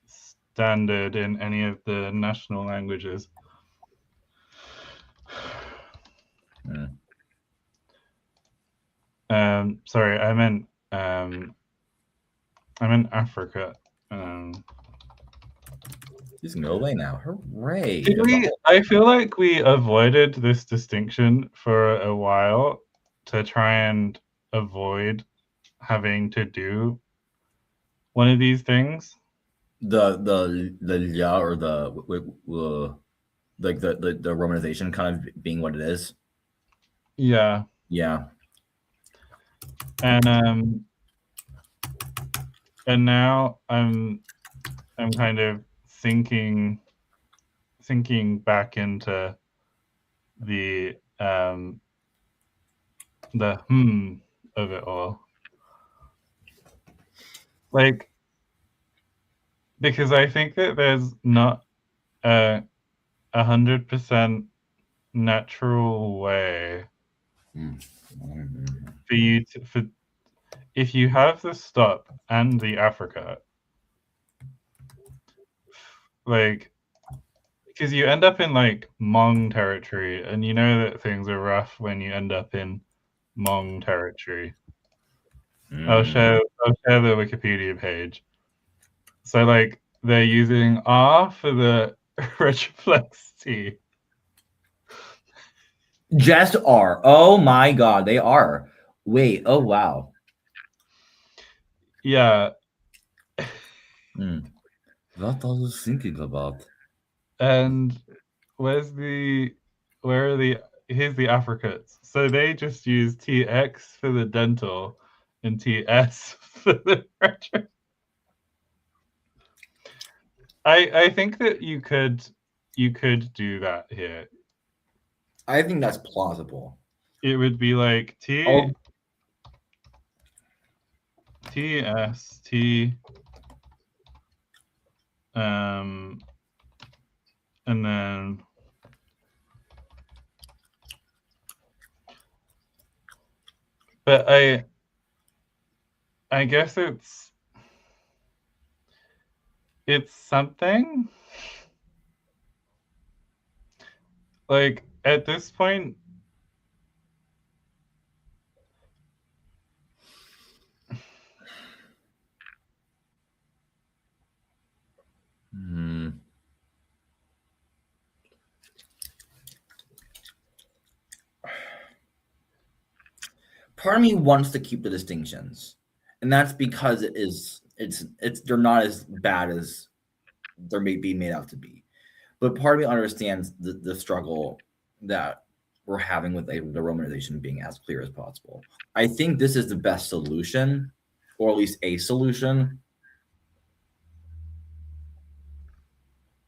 standard in any of the national languages. Sorry, I meant Africa. He's no way now. Hooray! I feel like we avoided this distinction for a while to try and avoid having to do one of these things. The ya or the like the romanization kind of being what it is. Yeah. Yeah. And now I'm kind of sinking back into the of it all. Like, because I think that there's not a 100% natural way for you to, if you have the stop and the affricate, like, because you end up in like Hmong territory, and you know that things are rough when you end up in Hmong territory. I'll share the Wikipedia page. So like they're using R for the retroflex T. Just R. Oh my god, they are. Wait, oh wow. Yeah. What I was thinking about. And here's the affricates. So they just use TX for the dental and TS for the retro. I think that you could do that here. I think that's plausible. It would be like TS T and then but I guess it's something like at this point. Part of me wants to keep the distinctions, and that's because they're not as bad as they're may be made out to be. But part of me understands the struggle that we're having with the romanization being as clear as possible. I think this is the best solution, or at least a solution.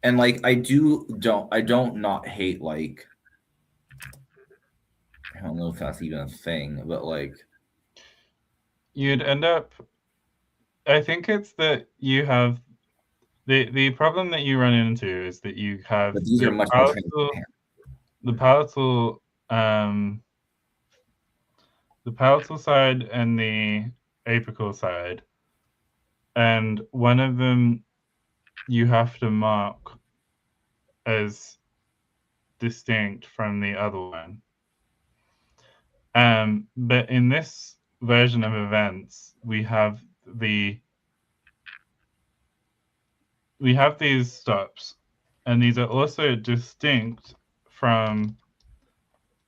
And like I don't not hate, like, I don't know if that's even a thing, but like you'd end up, I think it's that you have the problem that you run into is that you have these are much more transparent. The palatal side and the apical side, and one of them you have to mark as distinct from the other one. But in this version of events, we have these stops, and these are also distinct from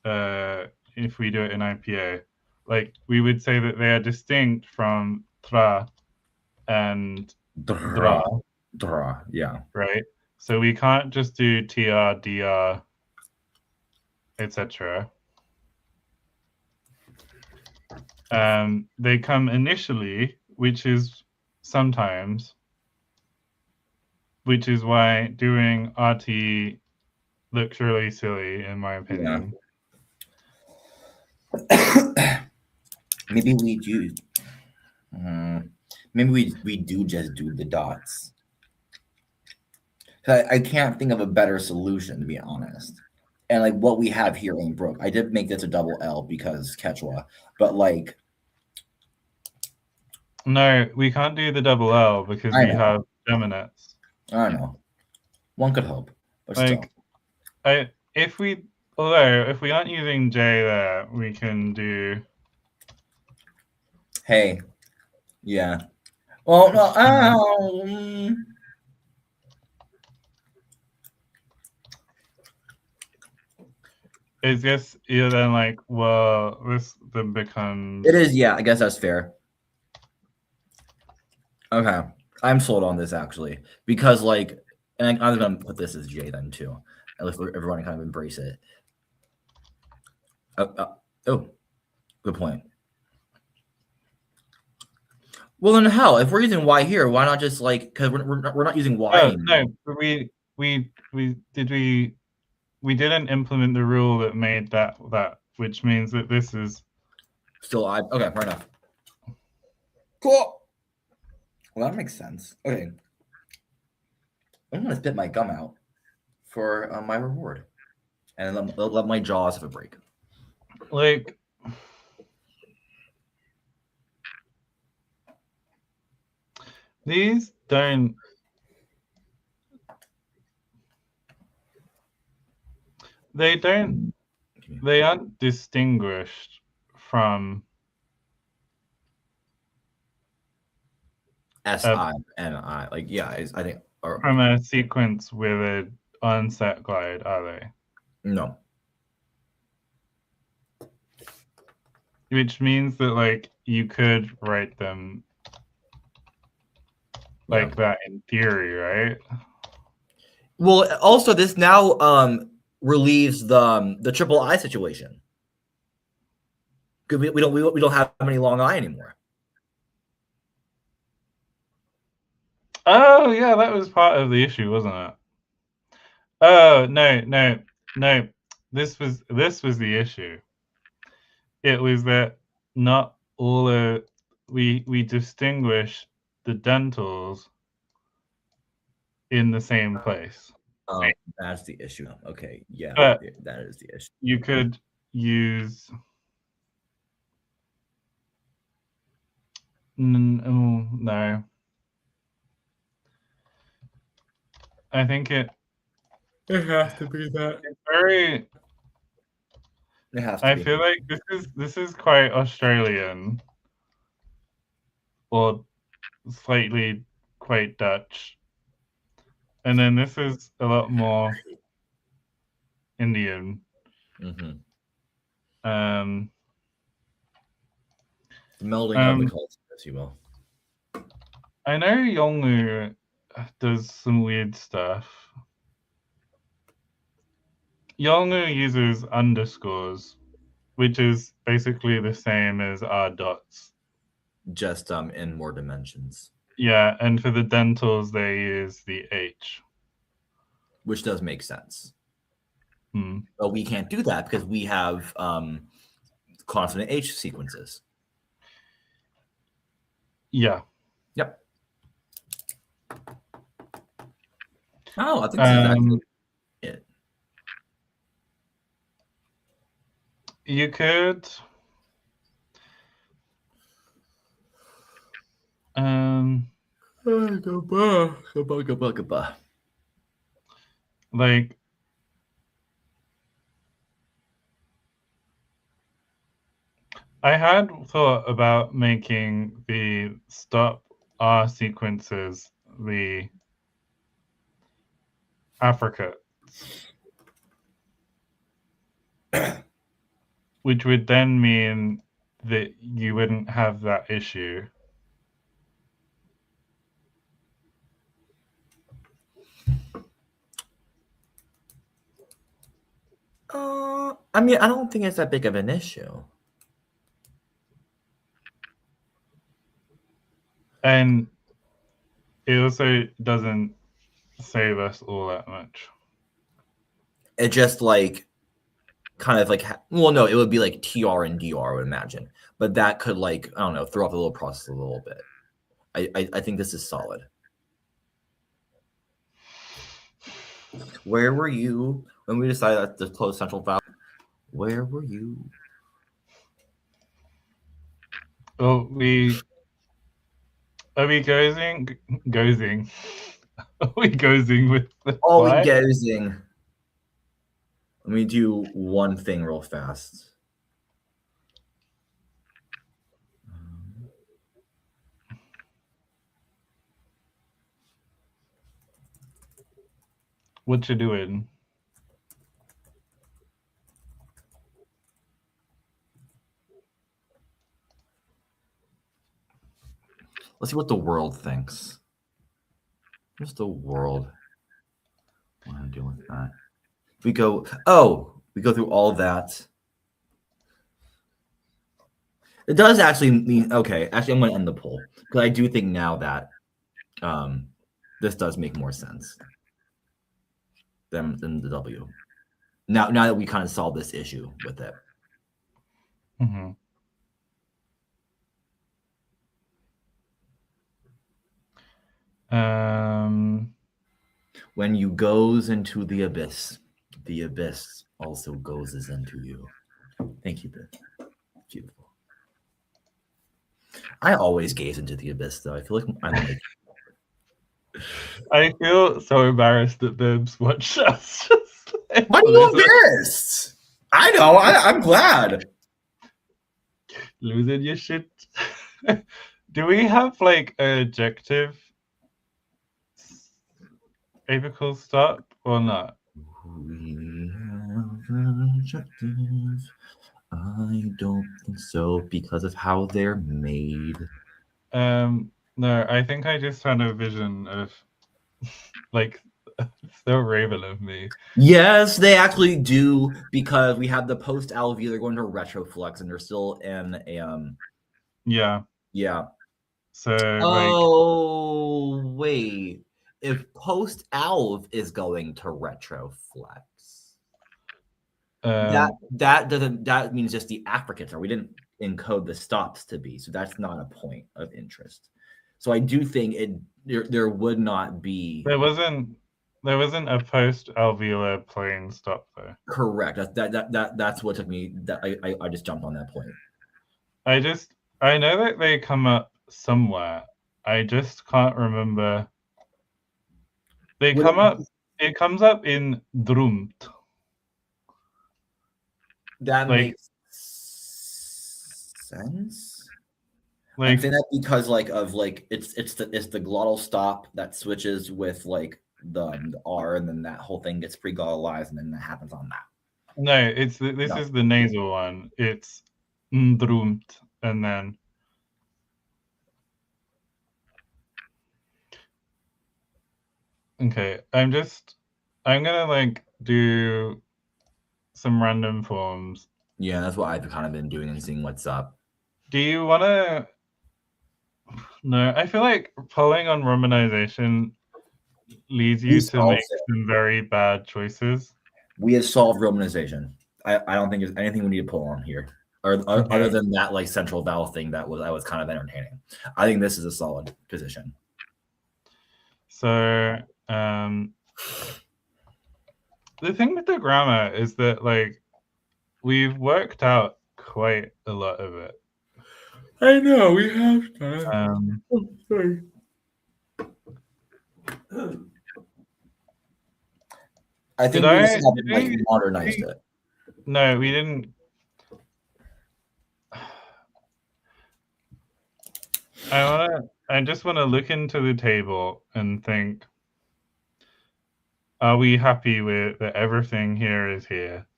if we do it in IPA. Like we would say that they are distinct from tra and dra. Dra, yeah. Right? So we can't just do tr, dr, etc. They come initially, which is sometimes, which is why doing RT looks really silly, in my opinion. Yeah. Maybe we do. Maybe we do just do the dots. I can't think of a better solution, to be honest. And like what we have here ain't broke. I did make this a double L because Quechua, but like. No, we can't do the double L because we have geminates. I know. One could hope, but like, still. If we aren't using J there, we can do. Hey, yeah. Well, no. It's just you're then like, well, this then becomes. It is, yeah. I guess that's fair. Okay, I'm sold on this actually because like, and I'm gonna put this as J then too, at least everyone kind of embrace it. Oh, good point. Well, then hell, if we're using Y here, why not just like, because we're not using Y. Oh, no, we didn't implement the rule that made that, which means that this is Still I. Okay, fair enough. Cool. Well, that makes sense. Okay. I'm gonna spit my gum out for my reward, and let my jaws have a break. Like, these don't. They don't. They aren't distinguished from S-I-N-I. Like, yeah, I think. From a sequence with an onset glide, are they? No. Which means that, like, you could write them like that in theory, right? Well, also this now relieves the triple I situation. Because we don't have any long I anymore. Oh yeah, that was part of the issue, wasn't it? Oh no. This was the issue. It was that not all we distinguish the dentals in the same place. That's the issue. Okay, yeah, but that is the issue. You could use no. I think it has to be that. It's very. It has to I be. feel like this is quite Australian, or slightly quite Dutch, and then this is a lot more Indian. Mm-hmm. Melding of the cultures, if you will. I know Yolngu does some weird stuff. Yolngu uses underscores, which is basically the same as our dots. Just in more dimensions. Yeah, and for the dentals, they use the H. Which does make sense. Hmm. But we can't do that because we have consonant H sequences. Yeah. Yep. Oh, I think this is actually it. You could Goodbye. Like, I had thought about making the stop R sequences the affricates, which would then mean that you wouldn't have that issue. I mean, I don't think it's that big of an issue. And it also doesn't save us all that much. It just like kind of like, well, no, it would be like TR and DR, I would imagine. But that could like, I don't know, throw off the little process a little bit. I think this is solid. Where were you when we decided to close central vowel? Where were you? Oh, are we gozing? Are we gozing with the we gozing? Let me do one thing real fast. What you doing? Let's see what the world thinks. What's the world want to do with that? We go through all that. It does actually mean, okay, actually I'm going to end the poll because I do think now that this does make more sense than the W. Now that we kind of solved this issue with it. Mm-hmm. When you goes into the abyss also goes into you. Thank you, Beth. Beautiful. I always gaze into the abyss, though. I feel like I'm like. I feel so embarrassed that Bibs watched us. Why are you embarrassed? I know. I'm glad. Losing your shit. Do we have like an adjective apical stop or not? We have an adjective. I don't think so because of how they're made. No, I think I just had a vision of like so Raven of me. Yes, they actually do, because we have the post alveolar going to retroflex and they're still in a Yeah. So oh wait. If post alv is going to retroflex, that means just the affricates are. We didn't encode the stops to be, so that's not a point of interest. So I do think there would not be. There wasn't a post alveolar plane stop though. Correct. That's what took me. That I just jumped on that point. I know that they come up somewhere. I just can't remember. They come up. It comes up in drumt. That makes sense. Like, I'm saying that because it's the glottal stop that switches with like the R, and then that whole thing gets pre-glottalized, and then that happens on that. No, this is the nasal one. It's drumt, and then okay. I'm gonna like do some random forms. Yeah, that's what I've kind of been doing and seeing what's up. Do you want to? No, I feel like pulling on romanization leads you to make some very bad choices. We have solved romanization. I don't think there's anything we need to pull on here, other than that like central vowel thing that was kind of entertaining. I think this is a solid position. So the thing with the grammar is that like we've worked out quite a lot of it. I know we have. Sorry. I think we just haven't like modernized it. No, we didn't. I just want to look into the table and think, are we happy with that everything here is here?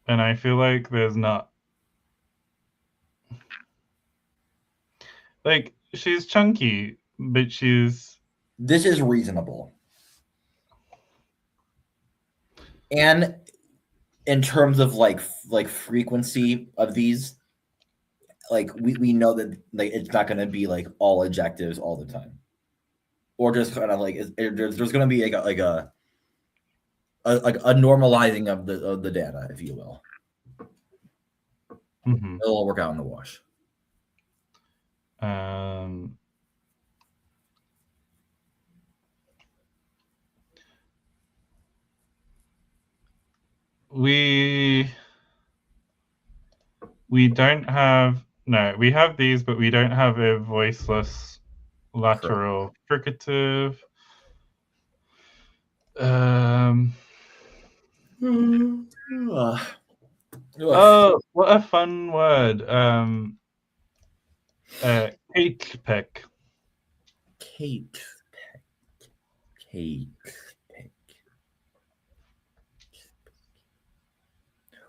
And I feel like there's not. Like, she's chunky, but she's... This is reasonable. And in terms of like frequency of these, like we know that like it's not going to be like all adjectives all the time, or just kind of like there's going to be like a normalizing of the data, if you will. Mm-hmm. It'll all work out in the wash. We don't have... No, we have these, but we don't have a voiceless lateral fricative. Oh, what a fun word. Cake peck. Cake peck.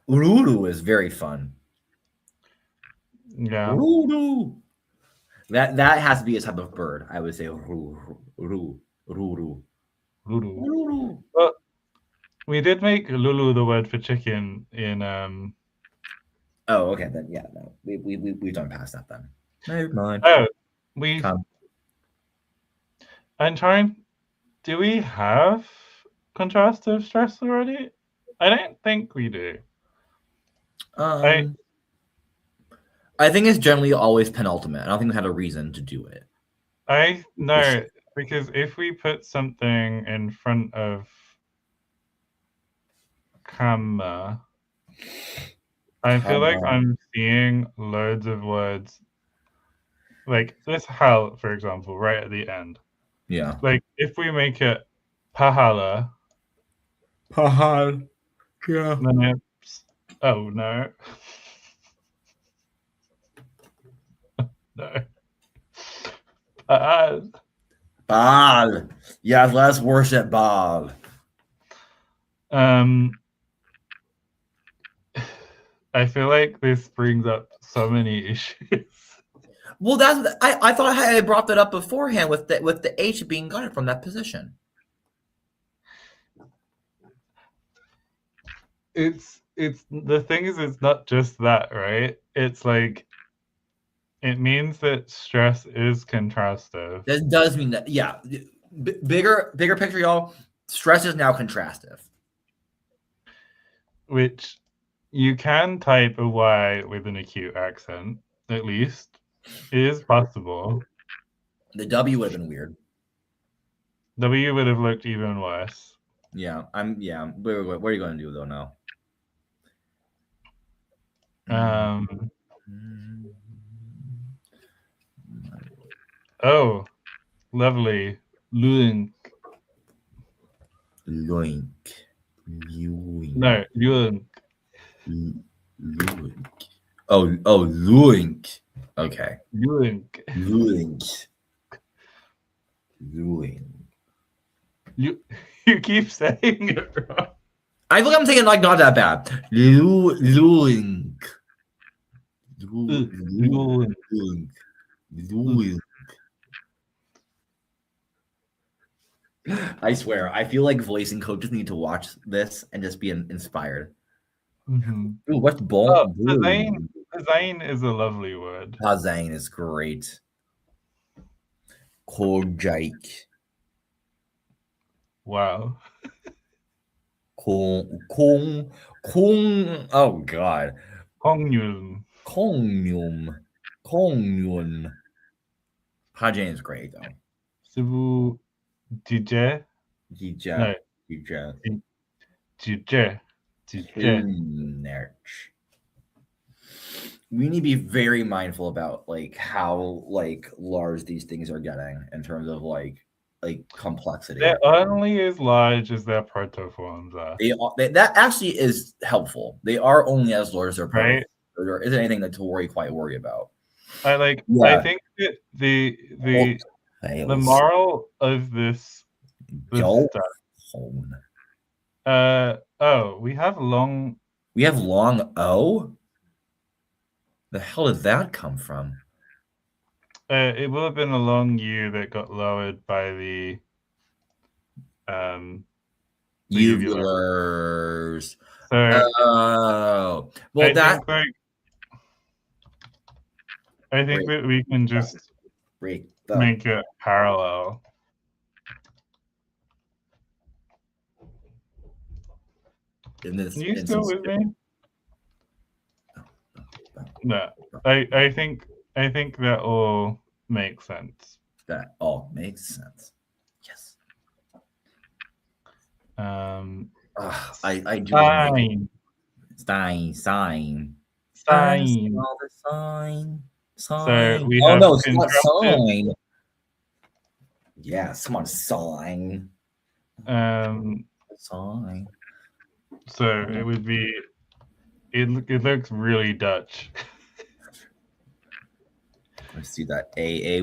Ururu is very fun. Yeah. Ururu. That has to be a type of bird. I would say ururu. Well, we did make Lulu the word for chicken in Oh, okay. Then yeah, no. We've done past that then. Never mind. Oh, I'm trying. Do we have contrastive stress already? I don't think we do. I think it's generally always penultimate. I don't think we had a reason to do it. No, because if we put something in front of comma, I feel like I'm seeing loads of words. Like this hal, for example, right at the end. Yeah. Like if we make it pahala, Pahal. Yeah. then it's oh no. No. Baal. Yes, let's worship Baal. I feel like this brings up so many issues. Well, that's I thought I had brought that up beforehand with the H being gutted from that position. It's the thing is, it's not just that, right? It's like it means that stress is contrastive. That does mean that, yeah. Bigger picture, y'all. Stress is now contrastive. Which you can type a Y with an acute accent, at least. It is possible. The W would have been weird. W would have looked even worse. Yeah, yeah. What are you going to do though now? Oh, lovely. Luink. Luink. No, Luink. Luink. Oh, Luink. Okay. Luink. Luink. Luink. You keep saying it wrong. I think I'm saying like not that bad. Luink. Luink. I swear, I feel like voicing coaches need to watch this and just be inspired. Mm-hmm. Ooh, what's ball? Zane is a lovely word. Zane is great. Kojike. Wow. Kong. Oh God. Kongyun. Hajane is great though. Sibu DJ. DJ. We need to be very mindful about like how like large these things are getting in terms of like complexity. They're only as large as their protoforms are. That actually is helpful. They are only as large as their protoforms. Right? There isn't anything to worry about. I think that the moral of this stuff. We have long O? The hell did that come from? It will have been a long U that got lowered by the uvulars. So I think that we can just make it parallel. In this Are you still with me? No, I think that all makes sense. That all makes sense. Yes. I do. Sign. So we have no, sign. Yeah, someone sign. Sign. So it would be. It looks really Dutch. Let's see that. J.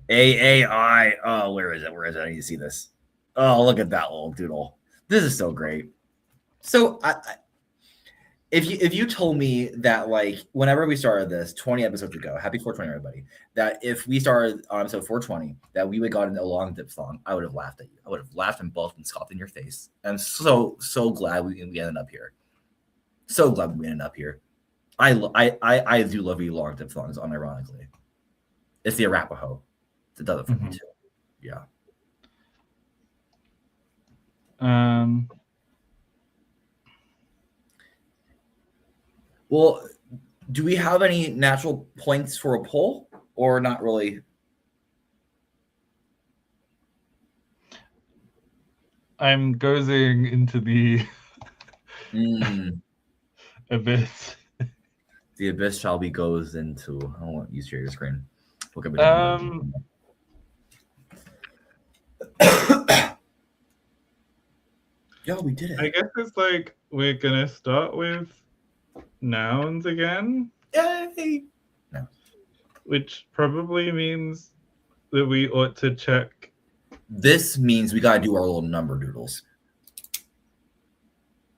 AAI. Oh, where is it? I need to see this. Oh, look at that little doodle. This is so great. So if you told me that like whenever we started this 20 episodes ago, happy 420 everybody, that if we started on episode 420 that we would gotten a long diphthong, I would have laughed at you. I would have laughed and both and scoffed in your face. I'm so glad we ended up here. So glad we ended up here. I do love you long diphthongs, unironically. It's the Arapaho that does it for me too. Yeah. Well, do we have any natural points for a poll or not really? I'm going into the abyss. The abyss shall be goes into. I don't want you to share your screen. Look at Yo, we did it. I guess it's like we're gonna start with nouns again. Yay! No. Which probably means that we ought to check. This means we gotta do our little number doodles.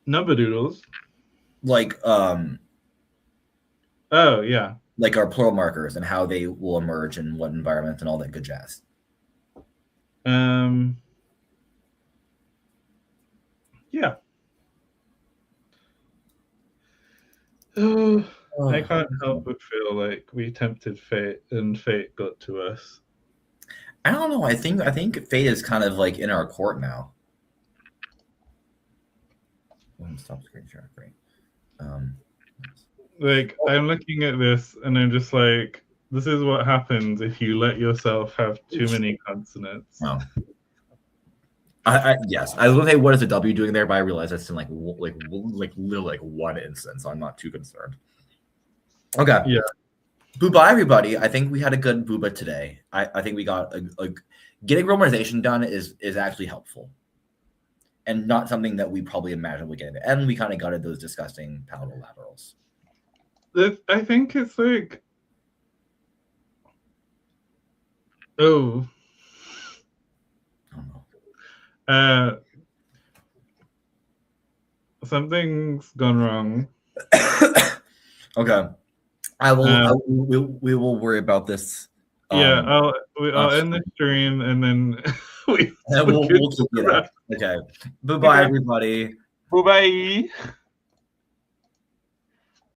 Number doodles? Like oh yeah. Like our plural markers and how they will emerge in what environment and all that good jazz. Yeah. Oh, I can't help but feel like we tempted fate and fate got to us. I don't know. I think fate is kind of like in our court now. Stop screen share. Great. Like I'm looking at this and I'm just like, this is what happens if you let yourself have too many consonants. Oh. Yes, I was gonna say what is a W doing there, but I realized that's in like one instance. So I'm not too concerned. Okay. Yeah. Booba, everybody. I think we had a good booba today. I think we got a getting romanization done is actually helpful, and not something that we probably imagined we get. And we kind of got at those disgusting palatal laterals. I think it's like, oh. Something's gone wrong. Okay, I will. We will worry about this. Yeah, I'll end the stream and then we'll keep it up. Okay. Bye, everybody. Bye.